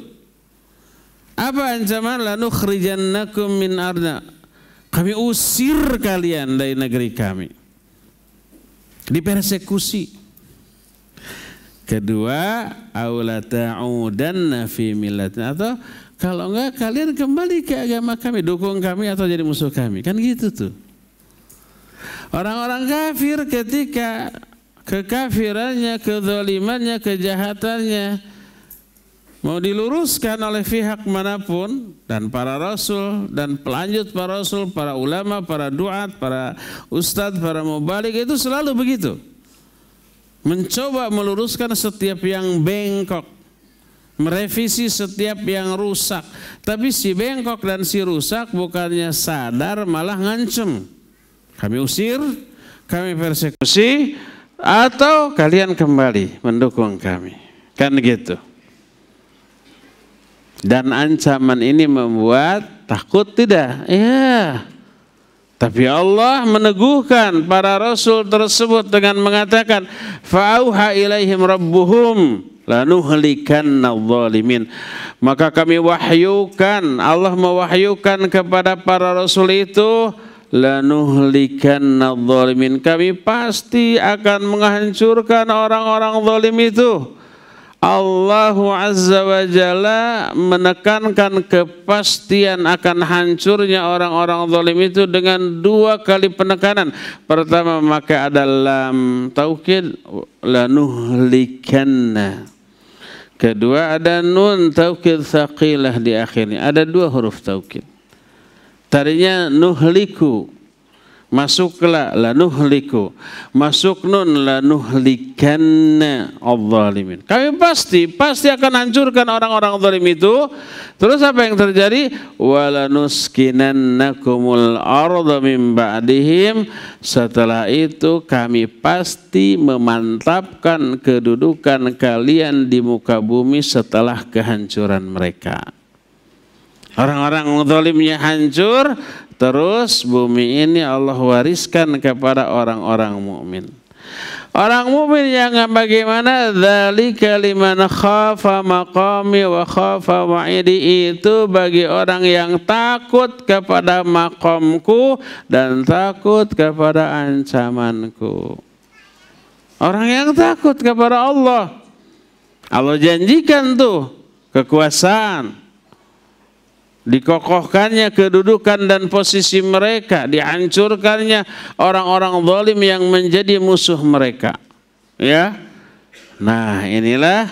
Apa ancaman? Lanukhrijannakum min ardina. Kami usir kalian dari negeri kami. Dipersekusi. Kedua, aula ta'udanna fi millatina, atau kalau enggak kalian kembali ke agama kami, dukung kami atau jadi musuh kami. Kan gitu tuh. Orang-orang kafir ketika kekafirannya, kezalimannya, kejahatannya mau diluruskan oleh pihak manapun, dan para rasul dan pelanjut para rasul, para ulama, para duat, para ustadz, para mubalik, itu selalu begitu. Mencoba meluruskan setiap yang bengkok, merevisi setiap yang rusak. Tapi si bengkok dan si rusak bukannya sadar, malah ngancem. Kami usir, kami persekusi, atau kalian kembali mendukung kami. Kan gitu. Dan ancaman ini membuat takut tidak? Ya. Tapi Allah meneguhkan para rasul tersebut dengan mengatakan, fa'auha ilaihim rabbuhum lanuhlikanna adh-dhalimin. Maka kami wahyukan, Allah mewahyukan kepada para rasul itu, lanuhlikanna adh-dhalimin, kami pasti akan menghancurkan orang-orang zalim itu. Allah Azza wa Jalla menekankan kepastian akan hancurnya orang-orang zalim itu dengan dua kali penekanan. Pertama, maka ada lam taukid, lanuhlikanna. Kedua, ada nun taukid tsaqilah di akhirnya. Ada dua huruf taukid. Tadinya nuhliku, masuklah lanuhliku, masuk nun lanuhlikanna adh-dhalimin. Kami pasti akan hancurkan orang-orang zalim itu. Terus apa yang terjadi? Walanuskinannakumul arda min ba'dihim. Setelah itu kami pasti memantapkan kedudukan kalian di muka bumi setelah kehancuran mereka. Orang-orang zalimnya hancur, terus bumi ini Allah wariskan kepada orang-orang mukmin. Orang mukmin yang bagaimana? Dzalika liman khafa maqami wa khafa wa'idi, itu bagi orang yang takut kepada maqamku dan takut kepada ancamanku. Orang yang takut kepada Allah. Allah janjikan tuh kekuasaan, dikokohkannya kedudukan dan posisi mereka, dihancurkannya orang-orang zalim yang menjadi musuh mereka. Ya. Nah, inilah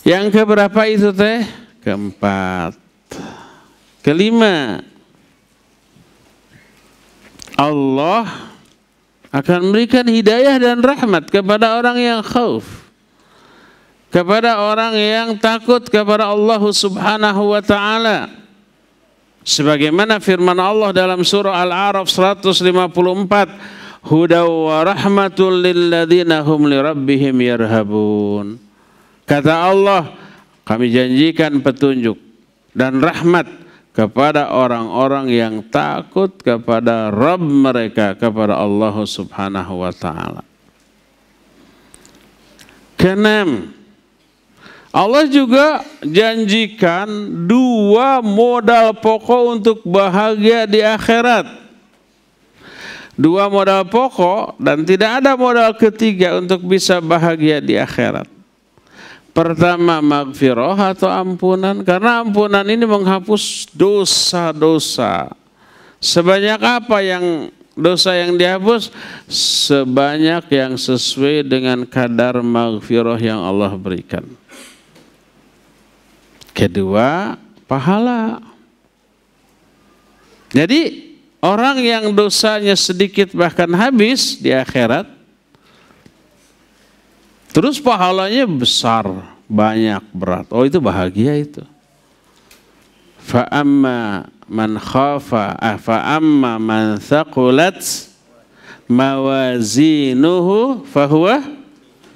yang keberapa itu teh? Keempat. Kelima, Allah akan memberikan hidayah dan rahmat kepada orang yang khauf, kepada orang yang takut kepada Allah Subhanahu wa ta'ala. Sebagaimana firman Allah dalam surah Al-A'raf 154, hudaw wa rahmatul lilladzina hum lirabbihim yarhabun. Kata Allah, kami janjikan petunjuk dan rahmat kepada orang-orang yang takut kepada Rabb mereka, kepada Allah Subhanahu wa ta'ala. Keenam, Allah juga janjikan 2 modal pokok untuk bahagia di akhirat. 2 modal pokok dan tidak ada modal ketiga untuk bisa bahagia di akhirat. Pertama, maghfirah atau ampunan, karena ampunan ini menghapus dosa-dosa. Sebanyak apa yang dosa yang dihapus? Sebanyak yang sesuai dengan kadar maghfirah yang Allah berikan. Kedua, pahala. Jadi orang yang dosanya sedikit bahkan habis di akhirat, terus pahalanya besar, banyak, berat. Oh, itu bahagia itu. Fa amma man khafa fa amma man thaqulat mawazinuhu fahuwa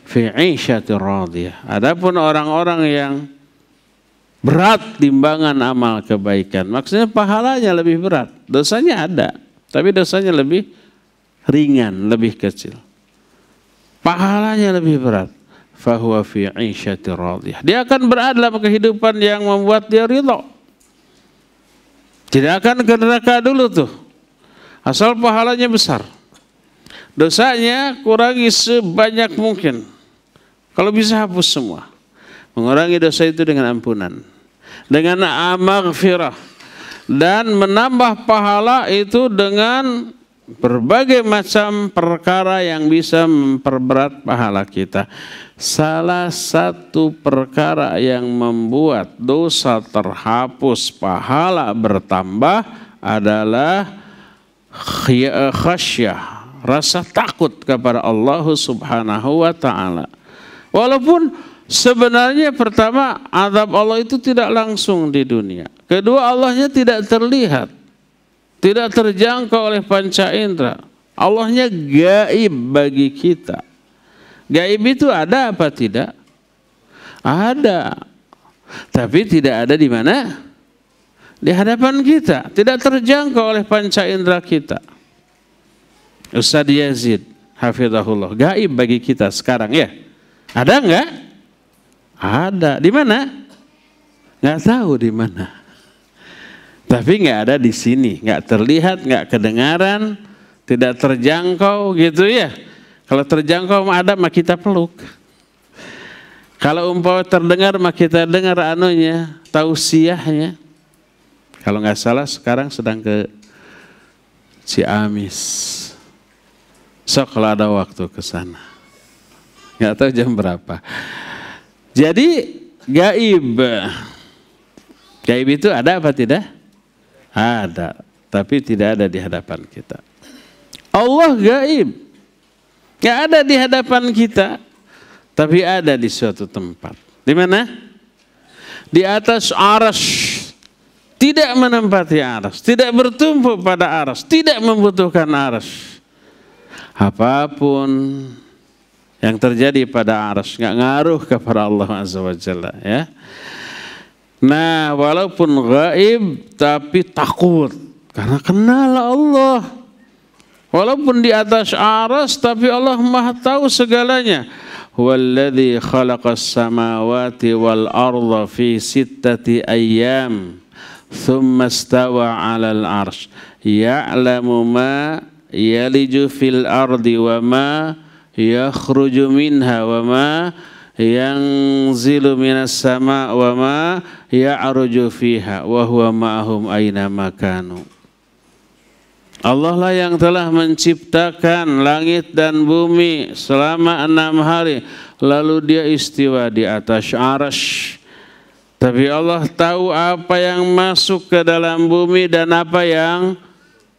fi 'ishatir radiyah. Adapun orang-orang yang berat timbangan amal kebaikan, maksudnya pahalanya lebih berat. Dosanya ada, tapi dosanya lebih ringan, lebih kecil. Pahalanya lebih berat. Fahuwa fi 'ishatir radiyah. Dia akan berada dalam kehidupan yang membuat dia ridha. Tidak akan ke neraka dulu tuh. Asal pahalanya besar. Dosanya kurangi sebanyak mungkin. Kalau bisa hapus semua. Mengurangi dosa itu dengan ampunan, dengan maghfirah, dan menambah pahala itu dengan berbagai macam perkara yang bisa memperberat pahala kita. Salah satu perkara yang membuat dosa terhapus, pahala bertambah adalah khasyah, rasa takut kepada Allah Subhanahu wa ta'ala. Walaupun sebenarnya pertama, azab Allah itu tidak langsung di dunia. Kedua, Allahnya tidak terlihat, tidak terjangkau oleh panca indera. Allahnya gaib bagi kita. Gaib itu ada apa tidak? Ada. Tapi tidak ada di mana? Di hadapan kita. Tidak terjangkau oleh panca indera kita. Ustaz Yazid hafizahullah, gaib bagi kita sekarang ya? Ada enggak? Ada. Di mana? Enggak tahu di mana. Tapi enggak ada di sini, enggak terlihat, enggak kedengaran, tidak terjangkau gitu ya. Kalau terjangkau ada mah kita peluk. Kalau umpama terdengar mah kita dengar anunya, tausiahnya. Kalau enggak salah sekarang sedang ke Ciamis. So kalau ada waktu ke sana. Enggak tahu jam berapa. Jadi gaib. Gaib itu ada apa tidak? Ada, tapi tidak ada di hadapan kita. Allah gaib. Enggak ada di hadapan kita, tapi ada di suatu tempat. Di mana? Di atas arasy. Tidak menempati arasy, tidak bertumpu pada arasy, tidak membutuhkan arasy. Apapun yang terjadi pada arasy enggak ngaruh kepada Allah Azza wa Jalla ya. Nah, walaupun gaib tapi takut karena kenal Allah. Walaupun di atas arasy tapi Allah Maha tahu segalanya. Huwallazi khalaqas samawati wal arda fi 6 ayyam thumma istawa 'alal 'arsy ya'lamu ma yaliju fil ardi wa ma yakhruju minha wa ma yanzilu minas sama wa ma ya'ruju fiha wa huwa ma'ahum aina ma kanu. Allah lah yang telah menciptakan langit dan bumi selama 6 hari, lalu dia istiwa di atas arasy. Tapi Allah tahu apa yang masuk ke dalam bumi dan apa yang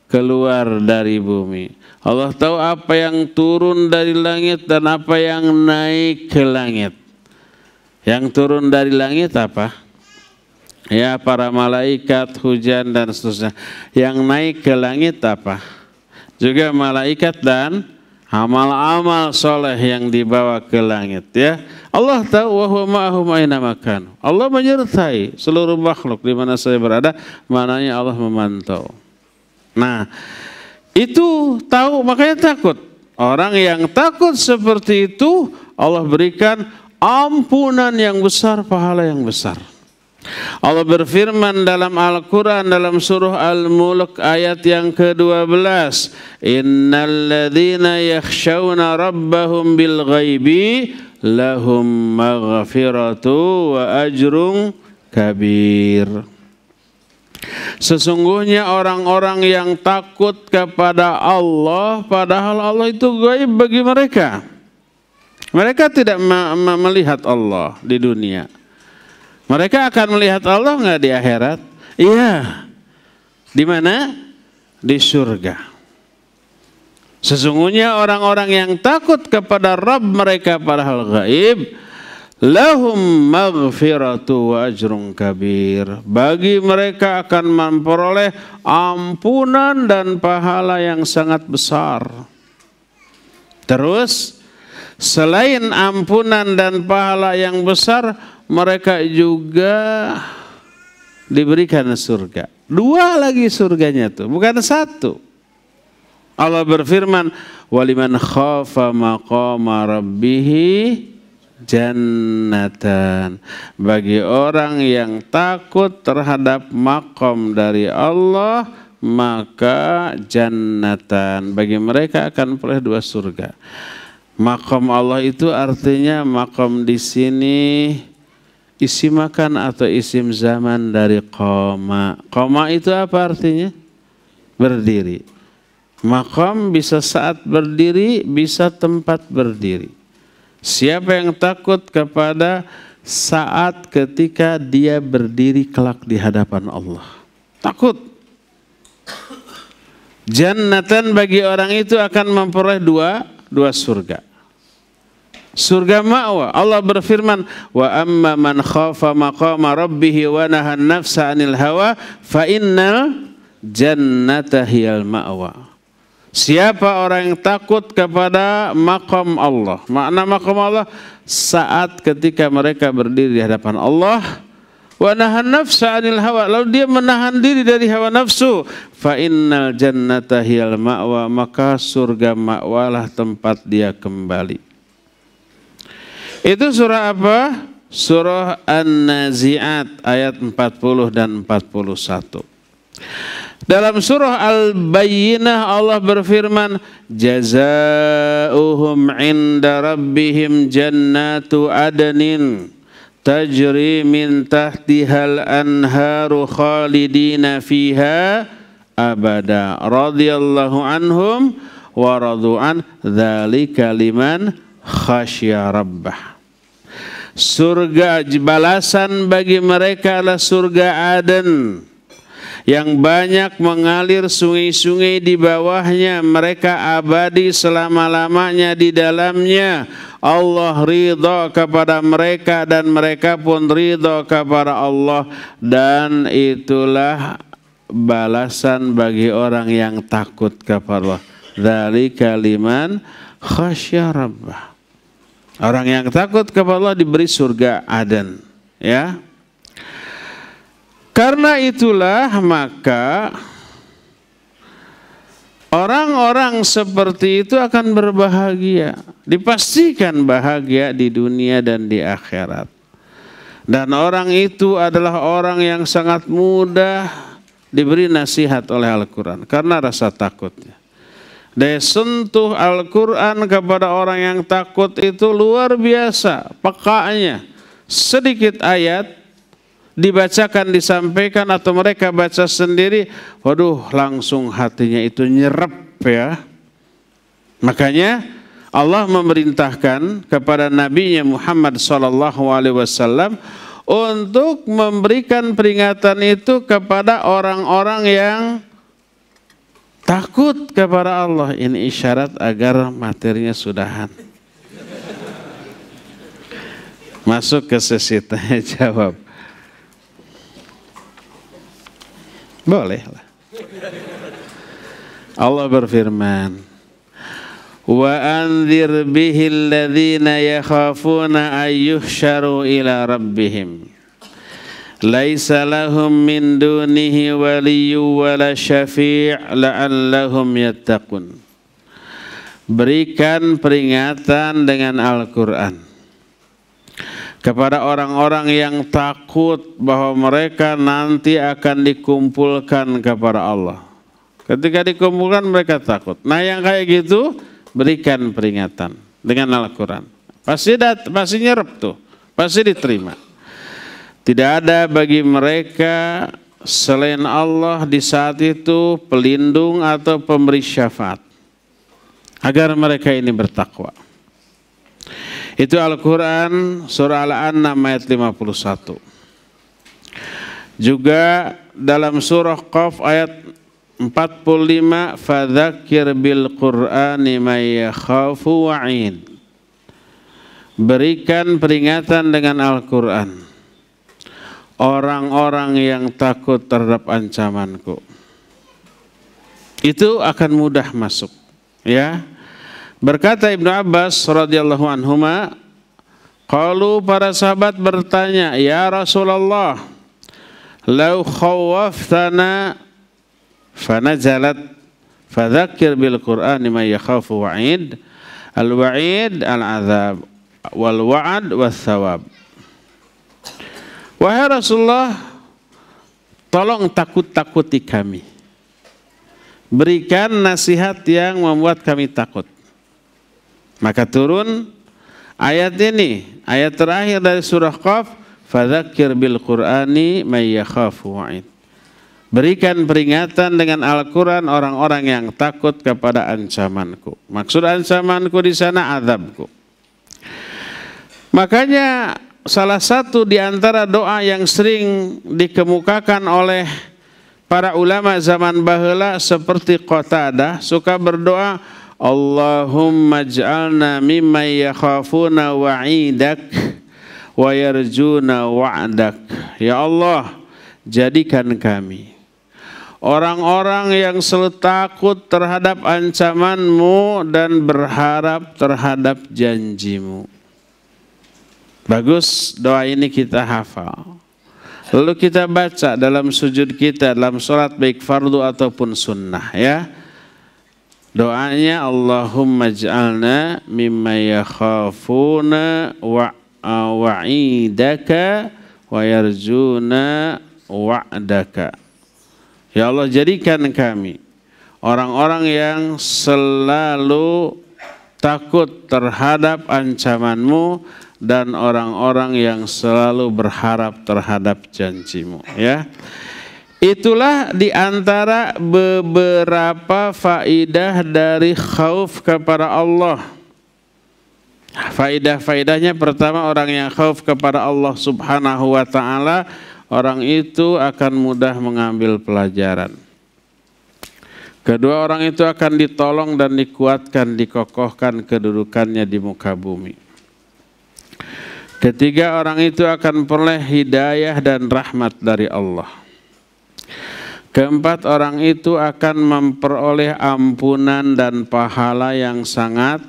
keluar dari bumi. Allah tahu apa yang turun dari langit dan apa yang naik ke langit. Yang turun dari langit apa? Ya, para malaikat, hujan dan seterusnya. Yang naik ke langit apa? Juga malaikat dan amal-amal soleh yang dibawa ke langit ya. Allah tahu wa huwa ma'ahum aina makan. Allah menyertai seluruh makhluk di mana saya berada, mananya Allah memantau. Nah, itu tahu makanya takut. Orang yang takut seperti itu Allah berikan ampunan yang besar, pahala yang besar. Allah berfirman dalam Al-Quran dalam surah Al-Mulk ayat yang ke-12, innal ladzina yakhshawna rabbahum bil ghaibi lahum maghfiratu wa ajrun kabir. Sesungguhnya orang-orang yang takut kepada Allah, padahal Allah itu gaib bagi mereka. Mereka tidak melihat Allah di dunia. Mereka akan melihat Allah nggak di akhirat? Iya. Di mana? Di surga. Sesungguhnya orang-orang yang takut kepada Rabb mereka padahal gaib, lahum maghfiratu wa ajrun kabir. Bagi mereka akan memperoleh ampunan dan pahala yang sangat besar. Terus, selain ampunan dan pahala yang besar, mereka juga diberikan surga. 2 lagi surganya tuh, bukan 1. Allah berfirman, waliman khafa maqama rabbih jannatan. Bagi orang yang takut terhadap maqam dari Allah, maka jannatan. Bagi mereka akan peroleh 2 surga. Maqam Allah itu artinya maqam di sini isim makan atau isim zaman dari qoma. Qoma itu apa artinya? Berdiri. Maqam bisa saat berdiri, bisa tempat berdiri. Siapa yang takut kepada saat ketika dia berdiri kelak di hadapan Allah? Takut. Jannatan bagi orang itu akan memperoleh 2 surga. Surga ma'wa. Allah berfirman, wa amma man khafa maqama rabbih wa nahan nafsa 'anil hawa fa innal jannata hiyal ma'wa. Siapa orang yang takut kepada maqam Allah? Makna maqam Allah saat ketika mereka berdiri di hadapan Allah, wa nahan nafsa 'anil hawa, lalu dia menahan diri dari hawa nafsu, fa innal jannata hiyal ma'wa, maka surga ma'walah tempat dia kembali. Itu surah apa? Surah An-Nazi'at ayat 40 dan 41. Dalam surah Al-Bayyinah Allah berfirman, jazaohum 'inda rabbihim jannatu adnin tajri min tahtihal anharu khalidina fiha abada radhiyallahu anhum wa radu'an dzalika liman khasya rabbah. Surga balasan bagi mereka adalah surga Aden yang banyak mengalir sungai-sungai di bawahnya. Mereka abadi selama-lamanya di dalamnya. Allah ridha kepada mereka dan mereka pun ridha kepada Allah. Dan itulah balasan bagi orang yang takut kepada Allah. Dzalika liman khasya rabbah. Orang yang takut kepada Allah diberi surga Aden, ya. Karena itulah maka orang-orang seperti itu akan berbahagia, dipastikan bahagia di dunia dan di akhirat. Dan orang itu adalah orang yang sangat mudah diberi nasihat oleh Al-Quran karena rasa takutnya. Daya sentuh Al-Quran kepada orang yang takut itu luar biasa pekanya. Sedikit ayat dibacakan, disampaikan atau mereka baca sendiri, waduh langsung hatinya itu nyerap, ya. Makanya Allah memerintahkan kepada Nabi Muhammad SAW untuk memberikan peringatan itu kepada orang-orang yang takut kepada Allah. Ini isyarat agar materinya sudahan. Masuk ke sesi tanya jawab. Boleh lah. Allah berfirman, wa anzir bihil ladzina yakhafuna ayyuhsyaru ila rabbihim laisa lahum min dunihi waliyyu wala syafi' la'allahum yattaqun. Berikan peringatan dengan Al-Quran kepada orang-orang yang takut bahwa mereka nanti akan dikumpulkan kepada Allah. Ketika dikumpulkan mereka takut. Nah yang kayak gitu berikan peringatan dengan Al-Quran. Pasti nyerep tuh, pasti diterima. Tidak ada bagi mereka selain Allah di saat itu pelindung atau pemberi syafaat agar mereka ini bertakwa. Itu Al-Quran surah Al-An'am ayat 51. Juga dalam surah Qaf ayat 45, fadzakir bil Qur'ani may yakhafu wa'id. Berikan peringatan dengan Al-Quran orang-orang yang takut terhadap ancamanku. Itu akan mudah masuk, ya. Berkata Ibnu Abbas radhiyallahu anhuma, qalu, para sahabat bertanya, ya Rasulullah, lau khawaftana fanazalat fadzakir bil Qur'ani may yakhafu wa'id, al-wa'id al-azab wal wa'ad was thawab. Wahai Rasulullah, tolong takut-takuti kami. Berikan nasihat yang membuat kami takut. Maka turun ayat ini, ayat terakhir dari surah Qaf, fadzakir bil Qur'ani may yakhafu wa'id. Berikan peringatan dengan Al-Quran orang-orang yang takut kepada ancamanku. Maksud ancamanku di sana azabku. Makanya salah satu di antara doa yang sering dikemukakan oleh para ulama zaman baheula seperti Qatadah suka berdoa, Allahumma ij'alna mimman yakhafuna wa'idak wa yarjuna wa'dak. Ya Allah, jadikan kami orang-orang yang selalu takut terhadap ancaman-Mu dan berharap terhadap janji-Mu. Bagus, doa ini kita hafal. Lalu kita baca dalam sujud kita, dalam sholat baik fardu ataupun sunnah, ya. Doanya Allahumma ij'alna mimma yakhafuna wa'idaka wa yarjuna wa'daka. Ya Allah, jadikan kami orang-orang yang selalu takut terhadap ancaman-Mu dan orang-orang yang selalu berharap terhadap janji-Mu, ya. Itulah di antara beberapa faidah dari khauf kepada Allah. Faidah-faidahnya pertama, orang yang khauf kepada Allah Subhanahu wa ta'ala, orang itu akan mudah mengambil pelajaran. Kedua, orang itu akan ditolong dan dikuatkan, dikokohkan kedudukannya di muka bumi. Ketiga, orang itu akan peroleh hidayah dan rahmat dari Allah. Keempat, orang itu akan memperoleh ampunan dan pahala yang sangat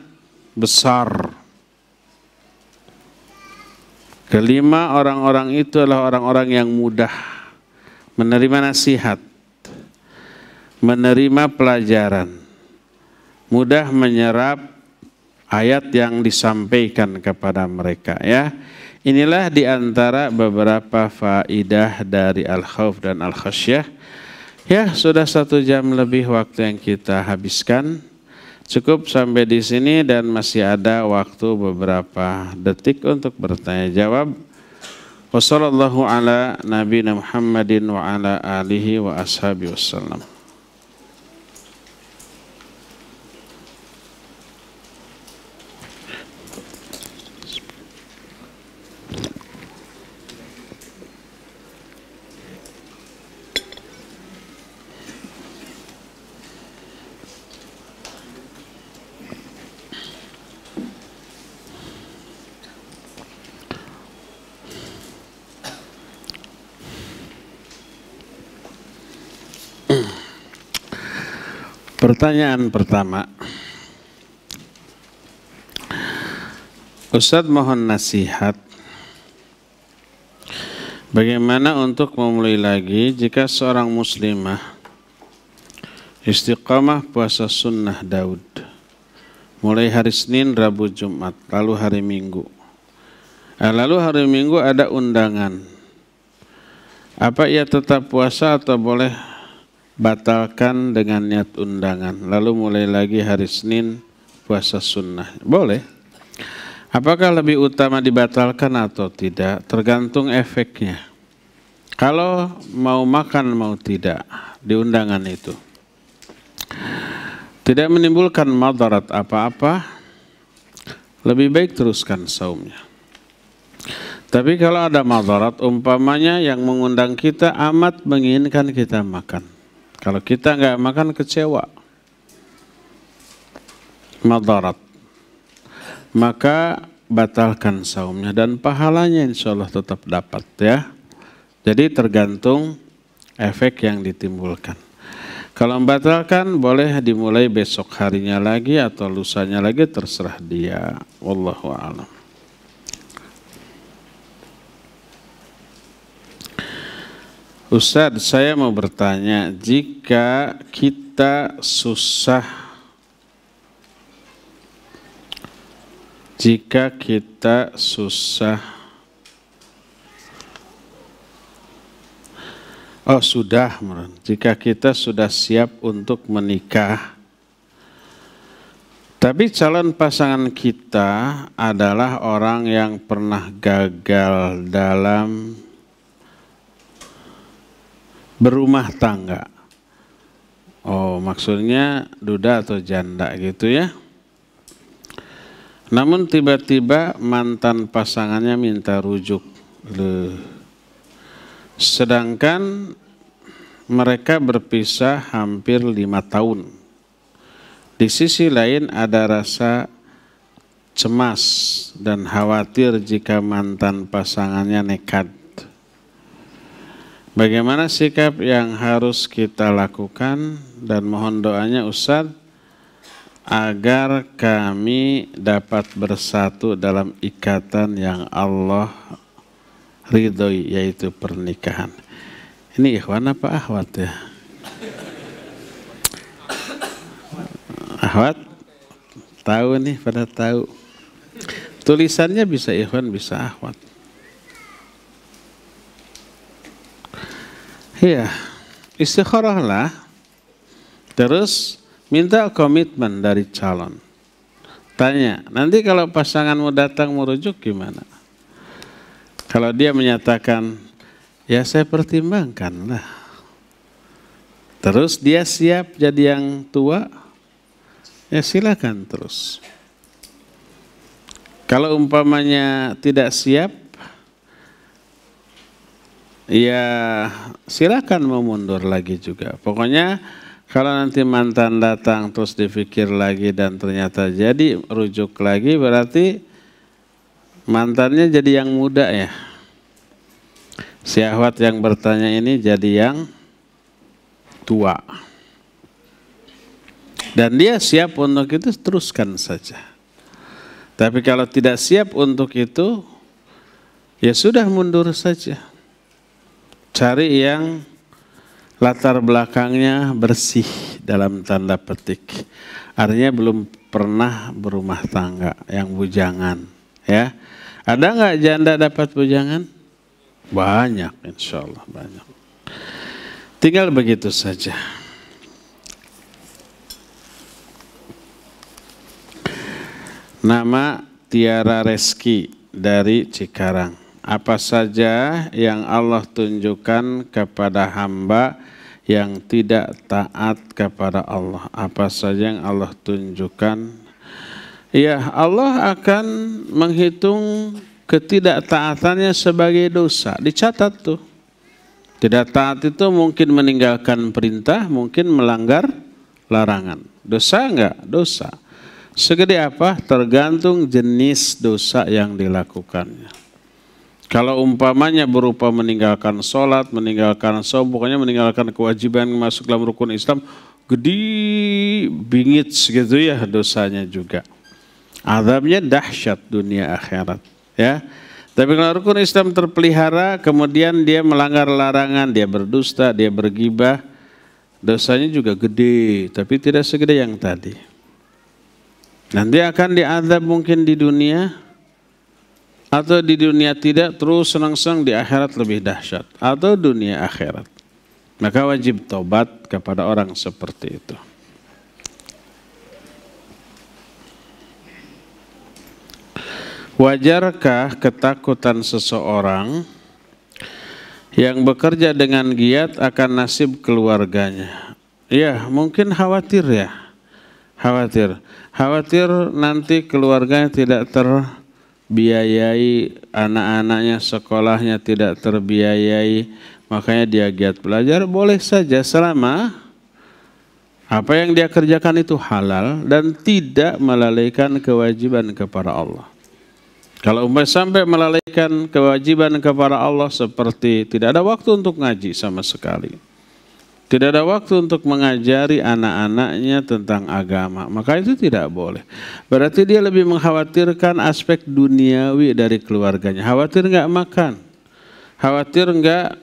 besar. Kelima, orang-orang itu adalah orang-orang yang mudah menerima nasihat, menerima pelajaran, mudah menyerap ayat yang disampaikan kepada mereka, ya. Inilah di antara beberapa faidah dari al-khauf dan al-khasyah. Ya, sudah 1 jam lebih waktu yang kita habiskan. Cukup sampai di sini dan masih ada waktu beberapa detik untuk bertanya jawab. Wassallallahu ala nabiyina Muhammadin wa ala alihi wa ashabihi wassalam. Pertanyaan pertama, Ustadz mohon nasihat. Bagaimana untuk memulai lagi jika seorang muslimah istiqamah puasa sunnah Daud mulai hari Senin, Rabu, Jumat, lalu hari Minggu. Lalu hari Minggu ada undangan. Apa ia tetap puasa atau boleh batalkan dengan niat undangan? Lalu mulai lagi hari Senin puasa sunnah. Boleh. Apakah lebih utama dibatalkan atau tidak? Tergantung efeknya. Kalau mau makan mau tidak di undangan itu tidak menimbulkan madarat apa-apa, lebih baik teruskan saumnya. Tapi kalau ada madarat, umpamanya yang mengundang kita amat menginginkan kita makan. Kalau kita nggak makan kecewa, madarat, maka batalkan saumnya dan pahalanya insya Allah tetap dapat ya. Jadi tergantung efek yang ditimbulkan. Kalau membatalkan boleh dimulai besok harinya lagi atau lusanya lagi, terserah dia. Wallahu a'lam. Ustadz, saya mau bertanya, jika kita susah jika kita sudah siap untuk menikah, tapi calon pasangan kita adalah orang yang pernah gagal dalam berumah tangga. Oh, maksudnya duda atau janda gitu ya. Namun tiba-tiba mantan pasangannya minta rujuk. Sedangkan mereka berpisah hampir 5 tahun. Di sisi lain ada rasa cemas dan khawatir jika mantan pasangannya nekat. Bagaimana sikap yang harus kita lakukan, dan mohon doanya Ustadz agar kami dapat bersatu dalam ikatan yang Allah ridhoi, yaitu pernikahan. Ini ikhwan apa akhwat ya? Akhwat? Tahu nih, pada tahu. Tulisannya bisa ikhwan, bisa akhwat. Iya, istikharahlah. Terus minta komitmen dari calon. Tanya, nanti kalau pasanganmu datang merujuk gimana? Kalau dia menyatakan, ya saya pertimbangkan lah. Terus dia siap jadi yang tua, ya silakan terus. Kalau umpamanya tidak siap, ya silakan mau mundur lagi juga. Pokoknya kalau nanti mantan datang terus dipikir lagi dan ternyata jadi rujuk lagi, berarti mantannya jadi yang muda ya. Si akhwat yang bertanya ini jadi yang tua. Dan dia siap untuk itu, teruskan saja. Tapi kalau tidak siap untuk itu, ya sudah mundur saja. Cari yang latar belakangnya bersih dalam tanda petik. Artinya belum pernah berumah tangga, yang bujangan. Ya, ada nggak janda dapat bujangan? Banyak, insya Allah banyak. Tinggal begitu saja. Nama Tiara Reski dari Cikarang. Apa saja yang Allah tunjukkan kepada hamba yang tidak taat kepada Allah? Apa saja yang Allah tunjukkan? Ya, Allah akan menghitung ketidaktaatannya sebagai dosa. Dicatat tuh. Tidak taat itu mungkin meninggalkan perintah, mungkin melanggar larangan. Dosa enggak? Dosa. Segede apa? Tergantung jenis dosa yang dilakukannya. Kalau umpamanya berupa meninggalkan sholat, meninggalkan saum, pokoknya meninggalkan kewajiban masuk dalam rukun Islam, gede, bingit gitu ya dosanya juga. Azabnya dahsyat dunia akhirat, ya. Tapi kalau rukun Islam terpelihara, kemudian dia melanggar larangan, dia berdusta, dia bergibah, dosanya juga gede, tapi tidak segede yang tadi. Nanti akan diazab mungkin di dunia, atau di dunia tidak, terus senang-senang di akhirat lebih dahsyat, atau dunia akhirat. Maka wajib tobat kepada orang seperti itu. Wajarkah ketakutan seseorang yang bekerja dengan giat akan nasib keluarganya? Ya, mungkin khawatir ya. Khawatir nanti keluarganya tidak terbiayai, anak-anaknya sekolahnya tidak terbiayai, makanya dia giat belajar. Boleh saja selama apa yang dia kerjakan itu halal dan tidak melalaikan kewajiban kepada Allah. Kalau sampai melalaikan kewajiban kepada Allah seperti tidak ada waktu untuk ngaji sama sekali, tidak ada waktu untuk mengajari anak-anaknya tentang agama, maka itu tidak boleh. Berarti dia lebih mengkhawatirkan aspek duniawi dari keluarganya. Khawatir nggak makan, khawatir nggak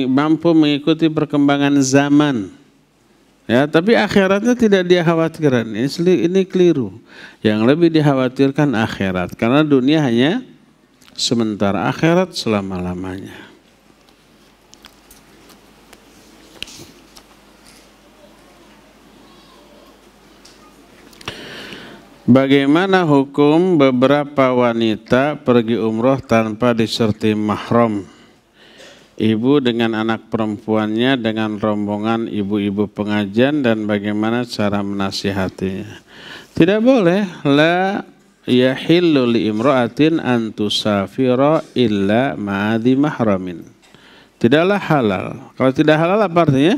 mampu mengikuti perkembangan zaman. Ya, tapi akhiratnya tidak dia khawatirkan. Ini keliru. Yang lebih dikhawatirkan akhirat, karena dunia hanya sementara, akhirat selama-lamanya. Bagaimana hukum beberapa wanita pergi umroh tanpa disertai mahram? Ibu dengan anak perempuannya dengan rombongan ibu-ibu pengajian, dan bagaimana cara menasihatinya? Tidak boleh. La yahillu li imra'atin an tusafira illa ma'adhi mahramin. Tidaklah halal. Kalau tidak halal apa artinya?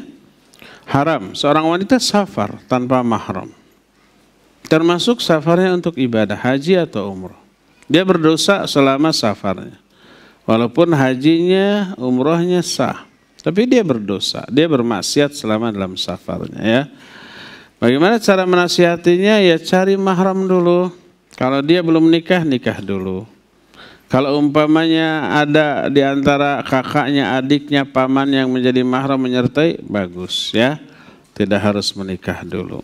Haram. Seorang wanita safar tanpa mahram, termasuk safarnya untuk ibadah haji atau umroh. Dia berdosa selama safarnya. Walaupun hajinya, umrohnya sah, tapi dia berdosa, dia bermaksiat selama dalam safarnya, ya. Bagaimana cara menasihatinya? Ya cari mahram dulu. Kalau dia belum nikah, nikah dulu. Kalau umpamanya ada di antara kakaknya, adiknya, paman yang menjadi mahram menyertai, bagus, ya. Tidak harus menikah dulu.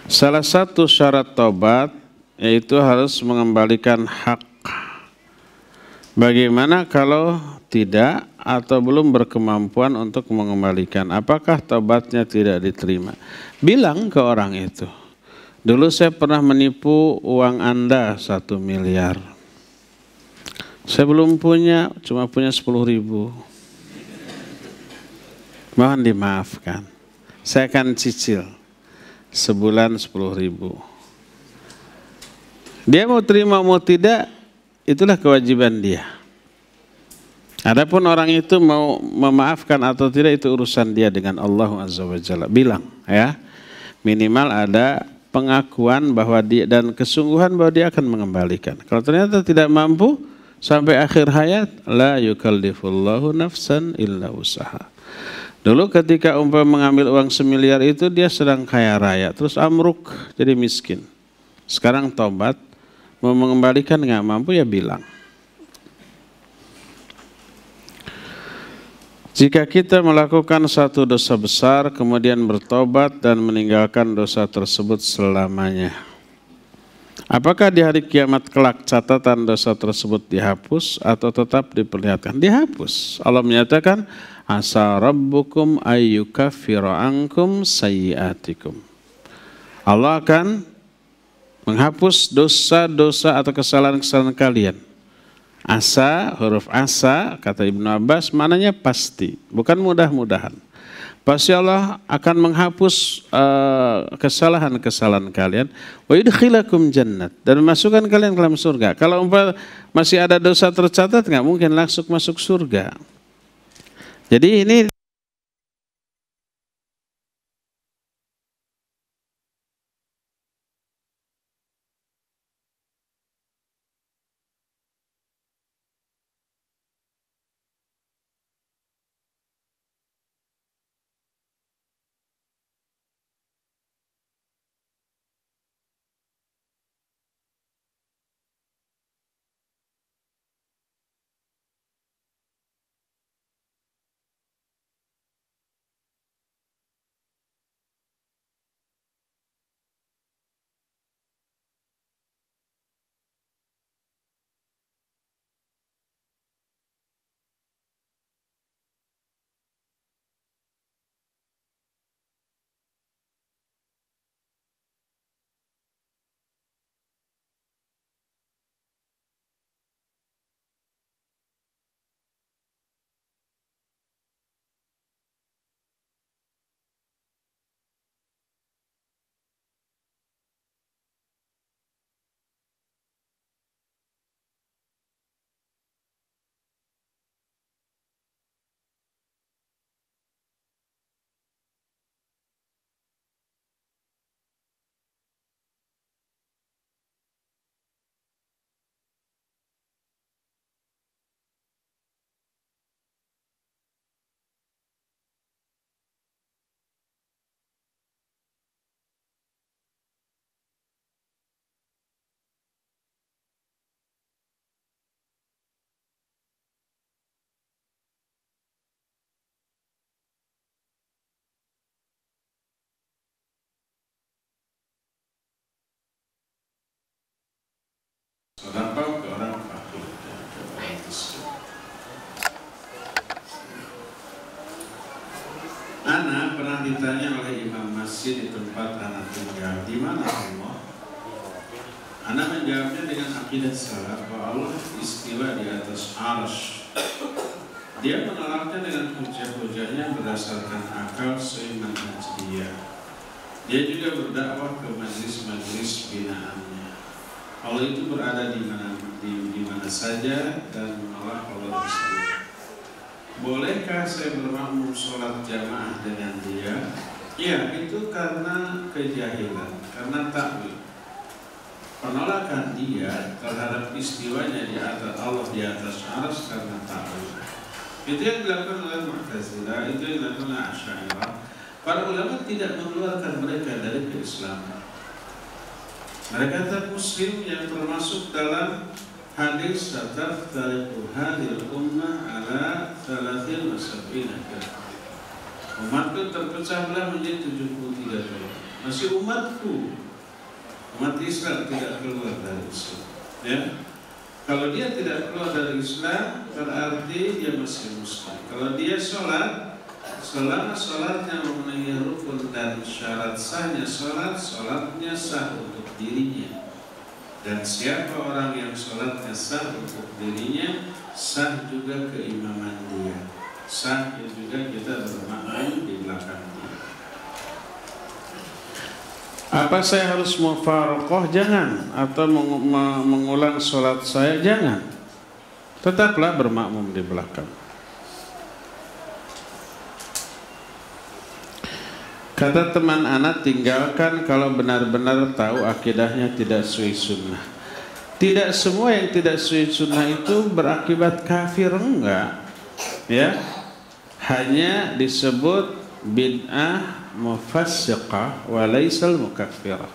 Salah satu syarat tobat yaitu harus mengembalikan hak. Bagaimana kalau tidak atau belum berkemampuan untuk mengembalikan? Apakah tobatnya tidak diterima? Bilang ke orang itu, dulu saya pernah menipu uang Anda 1 miliar. Saya belum punya, cuma punya 10.000. Mohon dimaafkan. Saya akan cicil sebulan 10.000. Dia mau terima mau tidak, itulah kewajiban dia. Adapun orang itu mau memaafkan atau tidak, itu urusan dia dengan Allah Azza wa Jalla. Bilang, ya, minimal ada pengakuan bahwa dia dan kesungguhan bahwa dia akan mengembalikan. Kalau ternyata tidak mampu sampai akhir hayat, la yukallifullahu nafsan illa usaha. Dulu ketika mengambil uang 1 miliar itu, dia sedang kaya raya, terus amruk jadi miskin. Sekarang tobat, mau mengembalikan nggak mampu, ya bilang. Jika kita melakukan satu dosa besar kemudian bertobat dan meninggalkan dosa tersebut selamanya, apakah di hari kiamat kelak catatan dosa tersebut dihapus atau tetap diperlihatkan? Dihapus. Allah menyatakan, asa rabbukum ayyukaffira ankum sayyiatikum. Allah akan menghapus dosa-dosa atau kesalahan-kesalahan kalian. Asa, huruf asa, kata Ibnu Abbas, maknanya pasti, bukan mudah-mudahan. Pasti Allah akan menghapus kesalahan-kesalahan kalian. Wa yudkhilakum jannat, dan memasukkan kalian ke dalam surga. Kalau masih ada dosa tercatat, nggak mungkin langsung masuk surga. Jadi ini masjid di tempat anak tinggal, di mana Allah? Anak menjawabnya dengan akidah salaf bahwa Allah istiwa di atas arsy. Dia menolaknya dengan hujah-hujahnya berdasarkan akal semangat dia. Dia juga berdakwah ke majelis-majelis binaannya. Allah itu berada di mana saja dan menolak Allah tersebut. Bolehkah saya bermakmum sholat jamaah dengan dia? Ya, itu karena kejahilan, karena takwil. Penolakan dia terhadap istiwanya di atas Allah di atas arsy karena takwil. Itu yang dilakukan oleh Mu'tazilah, itu yang dilakukan oleh Asy'ariyah. Para ulama tidak mengeluarkan mereka dari keislaman. Mereka tetap muslim yang termasuk dalam hadis taftariqu hadhil ummah ala 73 firqah. Umatku terpecah belah menjadi 73 golongan. Masih umatku, umat Islam tidak keluar dari Islam. Ya, kalau dia tidak keluar dari Islam berarti dia masih muslim. Kalau dia sholat, selama sholatnya memenuhi rukun dan syarat sahnya sholat, sholatnya sah untuk dirinya. Dan siapa orang yang sholatnya sah untuk dirinya, sah juga keimaman dia. Sah juga kita bermakmum di belakang dia. Apa saya harus mufaraqah? Jangan. Atau mengulang sholat saya? Jangan. Tetaplah bermakmum di belakang. Kata teman anak, tinggalkan kalau benar-benar tahu akidahnya tidak sesuai sunnah. Tidak semua yang tidak sesuai sunnah itu berakibat kafir, enggak. Ya, hanya disebut bid'ah mufassiqah wa laisal mukaffirah.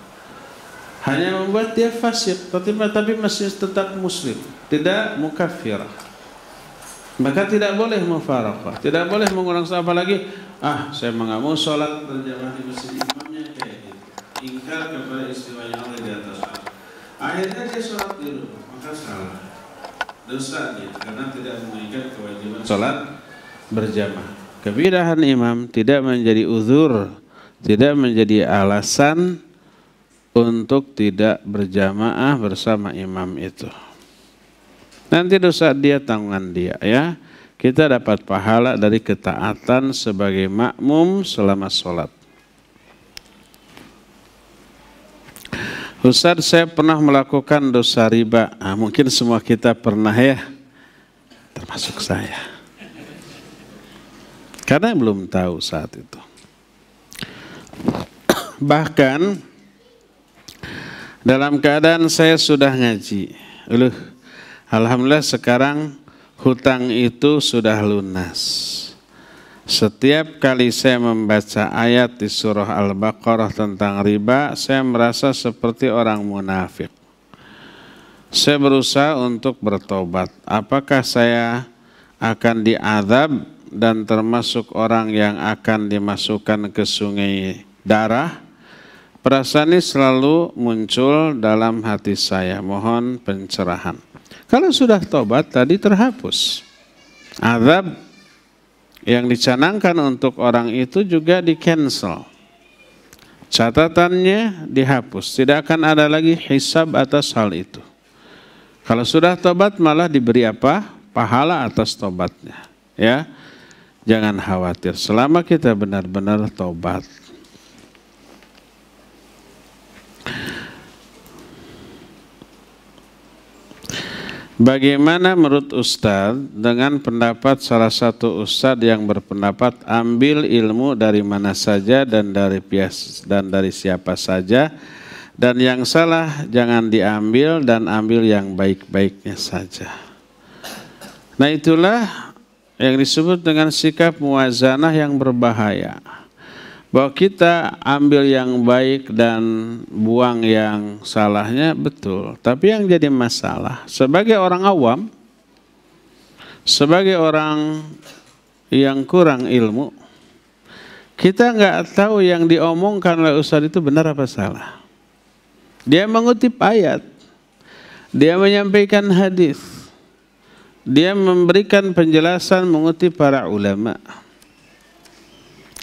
Hanya membuat dia fasik, tapi masih tetap muslim, tidak mukaffirah. Maka tidak boleh mufaraqah, tidak boleh mengulang apa lagi. Saya nggak mau sholat berjamaah di masjid, imamnya kayak gitu, ingkar kepada istiwanya Allah di atas. Akhirnya dia sholat di rumah, maka salah, dosa dia karena tidak menunaikan kewajiban sholat berjamaah. Kebidahan imam tidak menjadi uzur, tidak menjadi alasan untuk tidak berjamaah bersama imam itu. Nanti dosa dia, tanggungan dia, ya. Kita dapat pahala dari ketaatan sebagai makmum selama sholat. Ustaz, saya pernah melakukan dosa riba. Mungkin semua kita pernah, ya, termasuk saya. Karena belum tahu saat itu. Bahkan dalam keadaan saya sudah ngaji. Alhamdulillah sekarang hutang itu sudah lunas. Setiap kali saya membaca ayat di surah Al-Baqarah tentang riba, saya merasa seperti orang munafik. Saya berusaha untuk bertobat. Apakah saya akan diazab dan termasuk orang yang akan dimasukkan ke sungai darah? Perasaan ini selalu muncul dalam hati saya. Mohon pencerahan. Kalau sudah tobat tadi terhapus. Azab yang dicanangkan untuk orang itu juga di-cancel. Catatannya dihapus. Tidak akan ada lagi hisab atas hal itu. Kalau sudah tobat malah diberi apa? Pahala atas tobatnya. Ya, jangan khawatir. Selama kita benar-benar tobat. Bagaimana menurut Ustadz dengan pendapat salah satu Ustadz yang berpendapat ambil ilmu dari mana saja dan dari siapa saja, dan yang salah jangan diambil dan ambil yang baik-baiknya saja. Nah, itulah yang disebut dengan sikap muwazanah yang berbahaya. Bahwa kita ambil yang baik dan buang yang salahnya, betul. Tapi yang jadi masalah, sebagai orang awam, sebagai orang yang kurang ilmu, kita nggak tahu yang diomongkan oleh Ustadz itu benar apa salah. Dia mengutip ayat, dia menyampaikan hadis, dia memberikan penjelasan mengutip para ulama.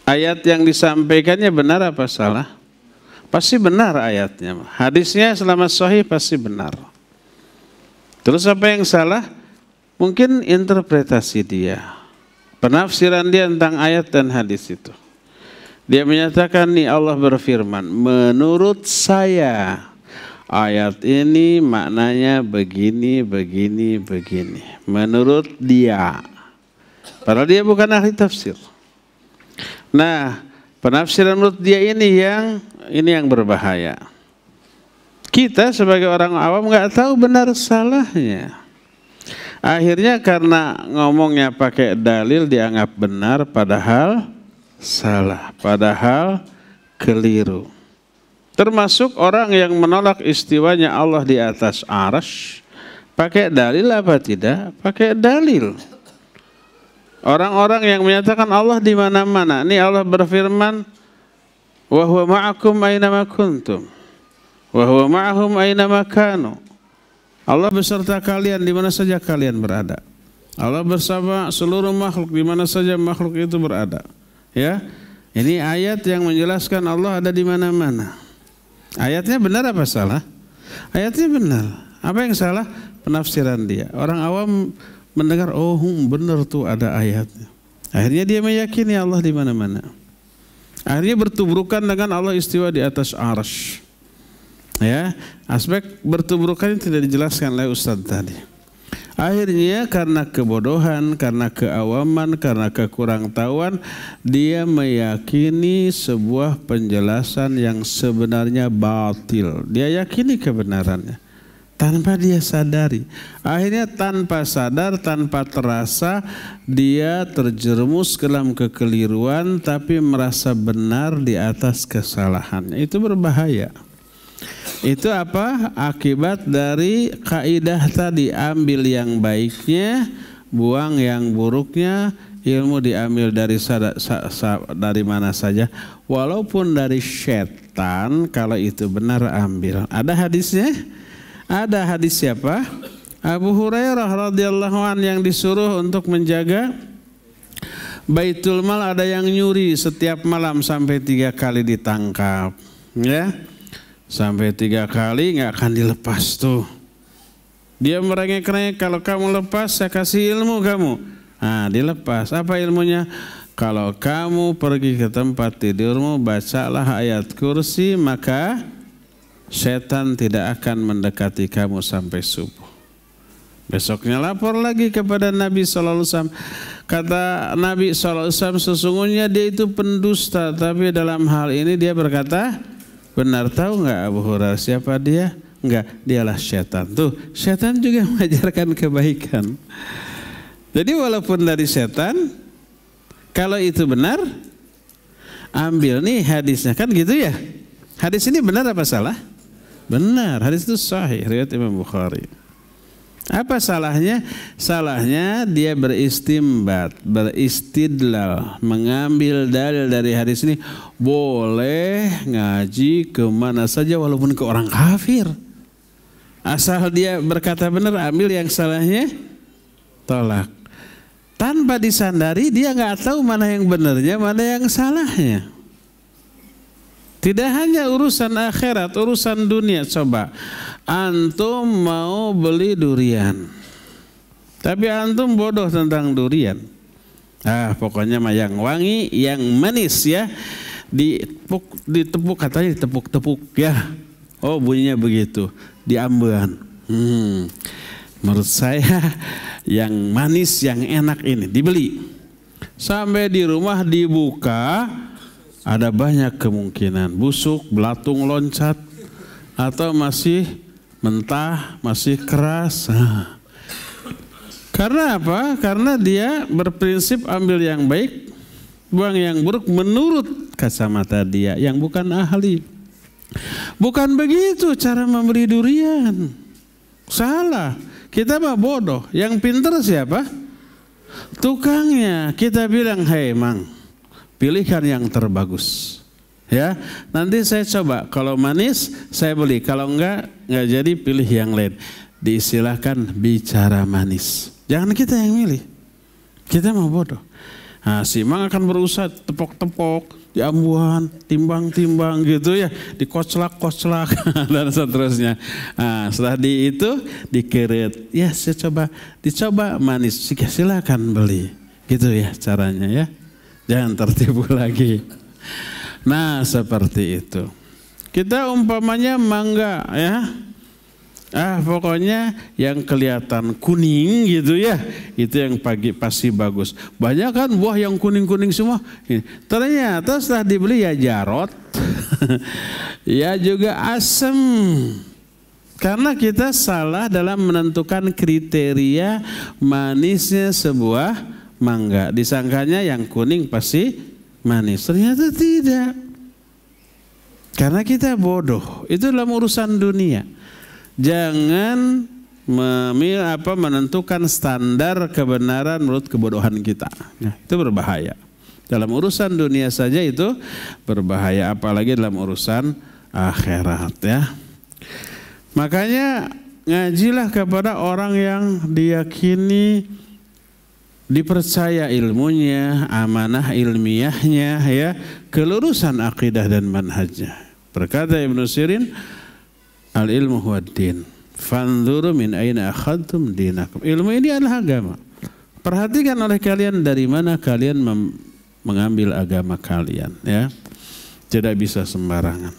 ayat yang disampaikannya benar apa salah? Pasti benar ayatnya. Hadisnya selama sahih pasti benar. Terus apa yang salah? Mungkin interpretasi dia, penafsiran dia tentang ayat dan hadis itu. Dia menyatakan nih Allah berfirman, menurut saya ayat ini maknanya begini, begini, begini. Menurut dia. Padahal dia bukan ahli tafsir. Nah, penafsiran menurut dia ini yang berbahaya. Kita sebagai orang awam nggak tahu benar salahnya. Akhirnya karena ngomongnya pakai dalil dianggap benar padahal salah, padahal keliru. Termasuk orang yang menolak istiwanya Allah di atas arsy, pakai dalil apa tidak? Pakai dalil. Orang-orang yang menyatakan Allah di mana-mana. Ini Allah berfirman, wa huwa ma'akum aina ma kuntum. Wa huwa ma'ahum aina ma kanu. Allah beserta kalian di mana saja kalian berada. Allah bersama seluruh makhluk di mana saja makhluk itu berada. Ya. Ini ayat yang menjelaskan Allah ada di mana-mana. Ayatnya benar apa salah? Ayatnya benar. Apa yang salah? Penafsiran dia. Orang awam mendengar, oh benar tuh ada ayatnya. Akhirnya dia meyakini Allah di mana-mana. Akhirnya bertubrukan dengan Allah istiwa di atas arsy. Ya, aspek bertubrukan tidak dijelaskan oleh Ustaz tadi. Akhirnya karena kebodohan, karena keawaman, karena kekurangtahuan, dia meyakini sebuah penjelasan yang sebenarnya batil. Dia yakini kebenarannya tanpa dia sadari. Akhirnya tanpa sadar, tanpa terasa, dia terjerumus ke dalam kekeliruan tapi merasa benar di atas kesalahannya. Itu berbahaya. Itu apa? Akibat dari kaidah tadi, ambil yang baiknya, buang yang buruknya. Ilmu diambil dari dari mana saja, walaupun dari setan. Kalau itu benar ambil. Ada hadisnya? Ada hadis siapa? Abu Hurairah radhiyallahu an yang disuruh untuk menjaga Baitul Mal. Ada yang nyuri setiap malam sampai 3 kali ditangkap. Ya. Sampai 3 kali nggak akan dilepas tuh. Dia merengek-rengek, kalau kamu lepas saya kasih ilmu kamu. Nah dilepas. Apa ilmunya? Kalau kamu pergi ke tempat tidurmu, bacalah ayat kursi, maka setan tidak akan mendekati kamu sampai subuh. Besoknya lapor lagi kepada Nabi SAW. Kata Nabi SAW, sesungguhnya dia itu pendusta, tapi dalam hal ini dia berkata benar. Tahu nggak Abu Hurairah siapa dia? Enggak, dialah setan. Tuh, setan juga mengajarkan kebaikan. Jadi walaupun dari setan, kalau itu benar, ambil. Nih hadisnya kan gitu ya. Hadis ini benar apa salah? Benar. Hadis itu sahih, riwayat Imam Bukhari. Apa salahnya? Salahnya dia beristimbat, beristidlal, mengambil dalil dari hadis ini. Boleh ngaji kemana saja walaupun ke orang kafir. Asal dia berkata benar, ambil, yang salahnya tolak. Tanpa disandari dia nggak tahu mana yang benarnya, mana yang salahnya. Tidak hanya urusan akhirat, urusan dunia. Coba antum mau beli durian, tapi antum bodoh tentang durian. Pokoknya mah yang wangi, yang manis ya, ditepuk katanya ditepuk-tepuk ya. Oh bunyinya begitu, diambean. Menurut saya yang manis, yang enak ini dibeli. Sampai di rumah dibuka, ada banyak kemungkinan busuk, belatung loncat, atau masih mentah, masih keras. Karena apa? Karena dia berprinsip ambil yang baik, buang yang buruk menurut kacamata dia yang bukan ahli. Bukan begitu cara membeli durian. Salah. Kita mah bodoh. Yang pintar siapa? Tukangnya. Kita bilang, hei mang, pilihkan yang terbagus. Ya, nanti saya coba. Kalau manis saya beli. Kalau enggak jadi pilih yang lain. Diistilahkan bicara manis. Jangan kita yang milih. Kita mah bodoh. Nah, si Mang akan berusaha tepok-tepok, diambuhan, timbang-timbang gitu ya, dikoclak-koclak dan seterusnya. Nah, setelah itu dikeret, ya saya dicoba manis, silakan beli, gitu ya caranya ya, jangan tertipu lagi. Nah seperti itu. Kita umpamanya mangga ya. Pokoknya yang kelihatan kuning gitu ya, itu yang pagi pasti bagus. Banyak kan buah yang kuning-kuning semua. Ternyata setelah dibeli ya jarot, ya juga asem. Karena kita salah dalam menentukan kriteria manisnya sebuah mangga. Disangkanya yang kuning pasti manis, ternyata tidak. Karena kita bodoh. Itu dalam urusan dunia. Jangan menentukan standar kebenaran menurut kebodohan kita. Nah, itu berbahaya. Dalam urusan dunia saja itu berbahaya, apalagi dalam urusan akhirat ya. Makanya ngajilah kepada orang yang diyakini, dipercaya ilmunya, amanah ilmiahnya ya, kelurusan akidah dan manhajnya. Berkata Ibnu Sirin, al ilmu huwaddin, fanzuru min aina akhadtum dinakum. Ilmu ini adalah agama. Perhatikan oleh kalian dari mana kalian mengambil agama kalian ya. Tidak bisa sembarangan.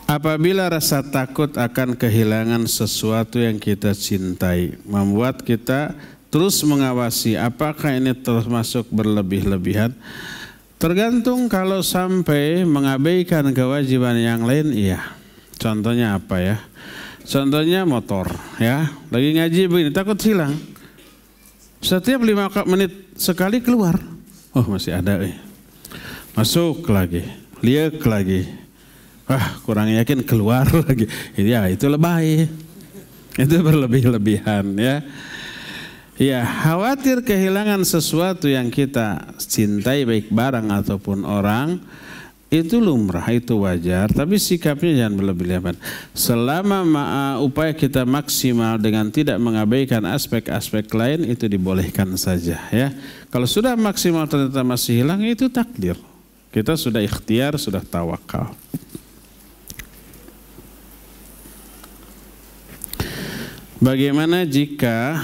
Apabila rasa takut akan kehilangan sesuatu yang kita cintai membuat kita terus mengawasi apakah ini termasuk berlebih-lebihan. Tergantung, kalau sampai mengabaikan kewajiban yang lain, iya. Contohnya apa ya? Contohnya motor ya. Lagi ngaji begini takut hilang. Setiap 5 menit sekali keluar. Oh masih ada masuk lagi, liek lagi. Kurang yakin keluar lagi. Ya itu lebay. Itu berlebih-lebihan ya. Ya, khawatir kehilangan sesuatu yang kita cintai, baik barang ataupun orang, itu lumrah, itu wajar. Tapi sikapnya jangan berlebih-lebihan. Selama upaya kita maksimal dengan tidak mengabaikan aspek-aspek lain, itu dibolehkan saja ya. Kalau sudah maksimal ternyata masih hilang, itu takdir. Kita sudah ikhtiar, sudah tawakal. Bagaimana jika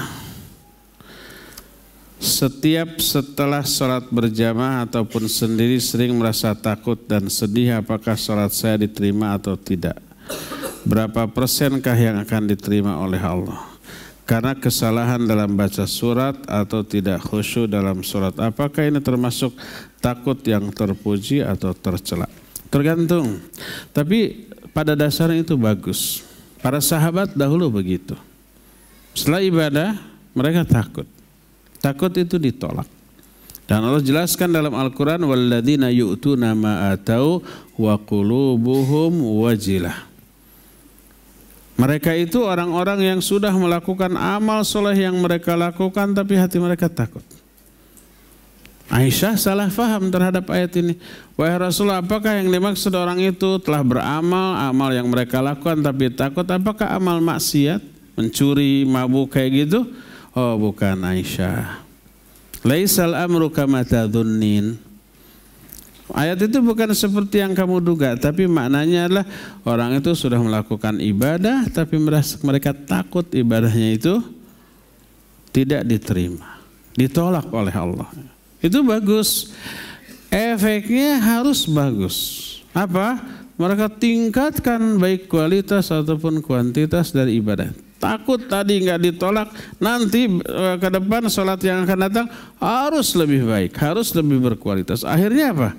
setelah sholat berjamaah ataupun sendiri sering merasa takut dan sedih, apakah sholat saya diterima atau tidak? Berapa persenkah yang akan diterima oleh Allah? Karena kesalahan dalam baca surat atau tidak khusyuk dalam surat, apakah ini termasuk takut yang terpuji atau tercela? Tergantung. Tapi pada dasarnya itu bagus. Para sahabat dahulu begitu. Setelah ibadah mereka takut. Takut itu ditolak. Dan Allah jelaskan dalam Al-Quran, walladzina yu'tuna ma atau wa qulubuhum wajilah. Mereka itu orang-orang yang sudah melakukan amal soleh yang mereka lakukan, tapi hati mereka takut. Aisyah salah faham terhadap ayat ini. Wahai Rasulullah, apakah yang dimaksud orang itu telah beramal, amal yang mereka lakukan tapi takut? Apakah amal maksiat, mencuri, mabuk kayak gitu? Oh bukan Aisyah. Laisal amru kama tadhunnin. Ayat itu bukan seperti yang kamu duga, tapi maknanya adalah orang itu sudah melakukan ibadah tapi mereka takut ibadahnya itu tidak diterima, ditolak oleh Allah. Itu bagus. Efeknya harus bagus. Apa? Mereka tingkatkan baik kualitas ataupun kuantitas dari ibadah. Takut tadi nggak ditolak, nanti ke depan sholat yang akan datang harus lebih baik, harus lebih berkualitas. Akhirnya apa?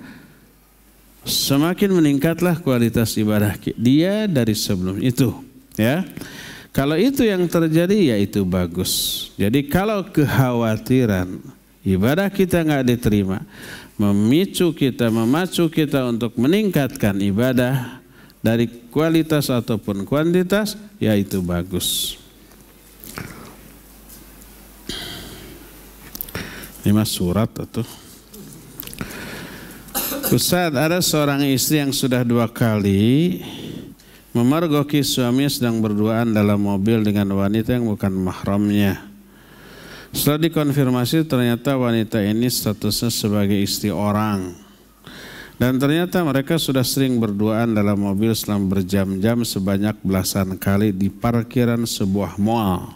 Semakin meningkatlah kualitas ibadah dia dari sebelum itu. Ya, kalau itu yang terjadi ya itu bagus. Jadi kalau kekhawatiran ibadah kita nggak diterima, memacu kita untuk meningkatkan ibadah dari kualitas ataupun kuantitas, ya itu bagus. Ini mas surat atau Ustaz, ada seorang istri yang sudah 2 kali memergoki suami sedang berduaan dalam mobil dengan wanita yang bukan mahramnya. Setelah dikonfirmasi ternyata wanita ini statusnya sebagai istri orang. Dan ternyata mereka sudah sering berduaan dalam mobil selama berjam-jam sebanyak belasan kali di parkiran sebuah mall.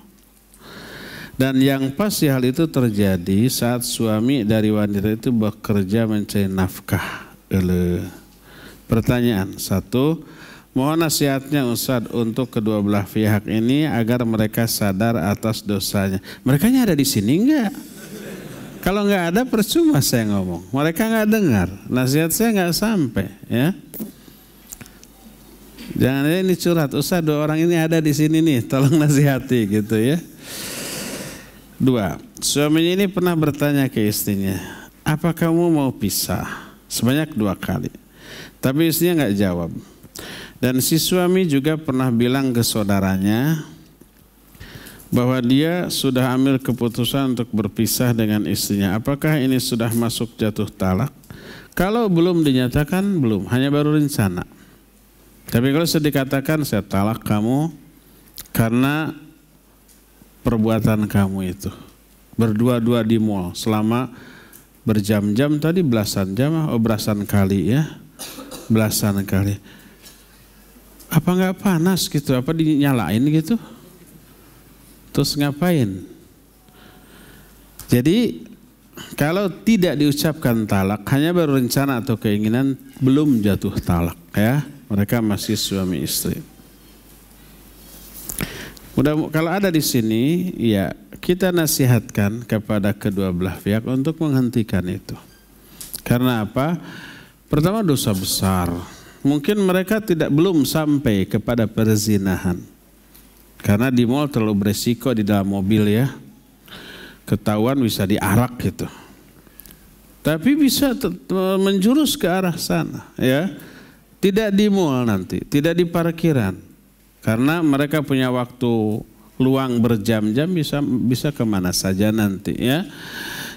Dan yang pasti hal itu terjadi saat suami dari wanita itu bekerja mencari nafkah. Pertanyaan, satu, mohon nasihatnya Ustadz untuk kedua belah pihak ini agar mereka sadar atas dosanya. Mereka ada di sini enggak? Kalau enggak ada percuma saya ngomong. Mereka enggak dengar, nasihat saya enggak sampai, ya. Jangan ini curhat, Ustadz dua orang ini ada di sini nih, tolong nasihati gitu ya. Dua, suaminya ini pernah bertanya ke istrinya, apa kamu mau pisah? Sebanyak 2 kali. Tapi istrinya enggak jawab. Dan si suami juga pernah bilang ke saudaranya bahwa dia sudah ambil keputusan untuk berpisah dengan istrinya. Apakah ini sudah masuk jatuh talak? Kalau belum dinyatakan, belum, hanya baru rencana. Tapi kalau sudah dikatakan saya talak kamu karena perbuatan kamu itu berdua-dua di mall selama berjam-jam, tadi belasan jam, belasan kali ya, belasan kali. Apa nggak panas gitu? Apa dinyalain gitu? Terus ngapain? Jadi kalau tidak diucapkan talak, hanya baru rencana atau keinginan, belum jatuh talak ya. Mereka masih suami istri. Kalau ada di sini, ya kita nasihatkan kepada kedua belah pihak untuk menghentikan itu. Karena apa? Pertama, dosa besar. Mungkin mereka belum sampai kepada perzinahan. Karena di mall terlalu beresiko di dalam mobil ya. Ketahuan bisa diarak gitu. Tapi bisa menjurus ke arah sana ya. Tidak di mall nanti, tidak di parkiran. Karena mereka punya waktu luang berjam-jam, bisa kemana saja nanti ya.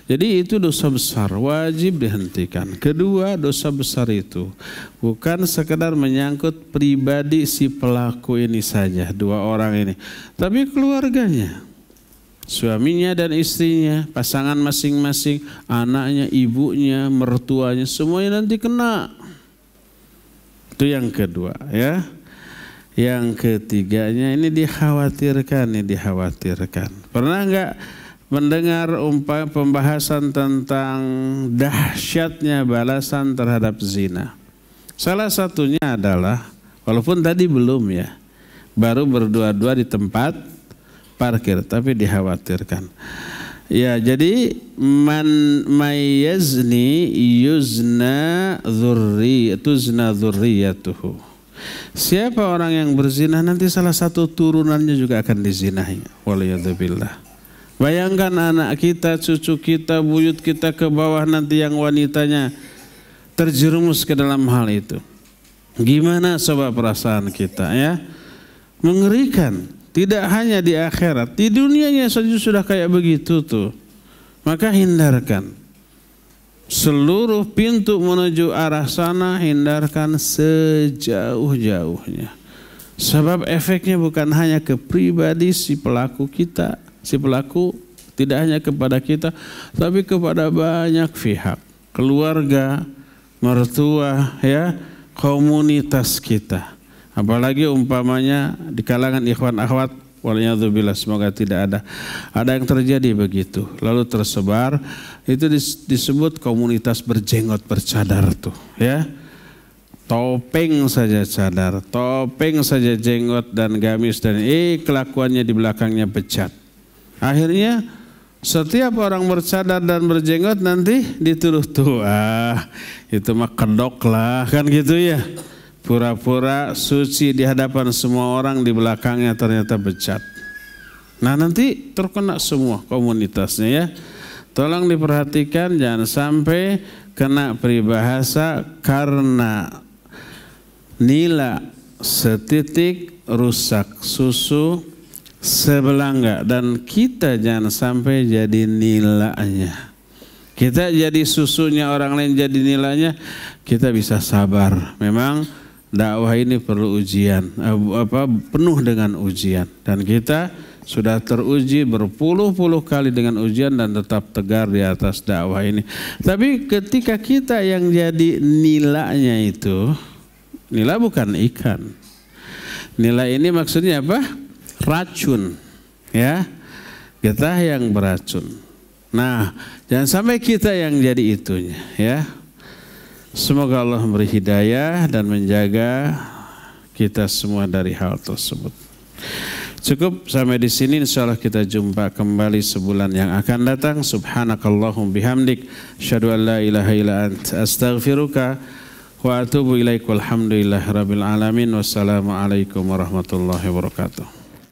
Jadi itu dosa besar, wajib dihentikan. Kedua, dosa besar itu bukan sekedar menyangkut pribadi si pelaku ini saja, 2 orang ini, tapi keluarganya, suaminya dan istrinya, pasangan masing-masing, anaknya, ibunya, mertuanya, semuanya nanti kena. Itu yang kedua ya. Yang ketiganya ini dikhawatirkan. Pernah enggak mendengar pembahasan tentang dahsyatnya balasan terhadap zina? Salah satunya adalah, walaupun tadi belum ya, baru berdua-dua di tempat parkir, tapi dikhawatirkan. Ya, jadi man mayazni yuzna dzurriyyatuhu. Siapa orang yang berzina nanti salah satu turunannya juga akan dizinahi. Waliyadzubillah. Bayangkan anak kita, cucu kita, buyut kita ke bawah nanti yang wanitanya terjerumus ke dalam hal itu. Gimana coba perasaan kita ya? Mengerikan. Tidak hanya di akhirat, di dunianya saja sudah kayak begitu tuh. Maka hindarkan. Seluruh pintu menuju arah sana hindarkan sejauh-jauhnya. Sebab efeknya bukan hanya ke pribadi si pelaku kita, si pelaku tidak hanya kepada kita, tapi kepada banyak pihak, keluarga, mertua, ya, komunitas kita. Apalagi umpamanya di kalangan ikhwan akhwat, waliyadzubillah, semoga tidak ada yang terjadi begitu. Lalu tersebar, itu disebut komunitas berjenggot bercadar tuh, ya. Topeng saja cadar, topeng saja jenggot dan gamis, dan kelakuannya di belakangnya becat. Akhirnya setiap orang bercadar dan berjenggot nanti dituduh tuh, itu mah kedok lah, kan gitu ya. Pura-pura suci di hadapan semua orang, di belakangnya ternyata becat. Nah nanti terkena semua komunitasnya ya. Tolong diperhatikan jangan sampai kena peribahasa karena nila setitik rusak susu sebelangga. Dan kita jangan sampai jadi nilanya. Kita jadi susunya, orang lain jadi nilanya. Kita bisa sabar. Memang dakwah ini perlu ujian, penuh dengan ujian, dan kita sudah teruji berpuluh-puluh kali dengan ujian dan tetap tegar di atas dakwah ini. Tapi ketika kita yang jadi nilainya itu, nila bukan ikan. Nila ini maksudnya apa? Racun, ya. Kita yang beracun. Nah, jangan sampai kita yang jadi itunya, ya. Semoga Allah memberi hidayah dan menjaga kita semua dari hal tersebut. Cukup sampai di sini, insyaallah kita jumpa kembali sebulan yang akan datang. Subhanakallahum bihamdik, asyhadu an la ilaha illa anta, astaghfiruka wa atubu ilaik. Walhamdulillahirabbil alamin. Wassalamualaikum warahmatullahi wabarakatuh.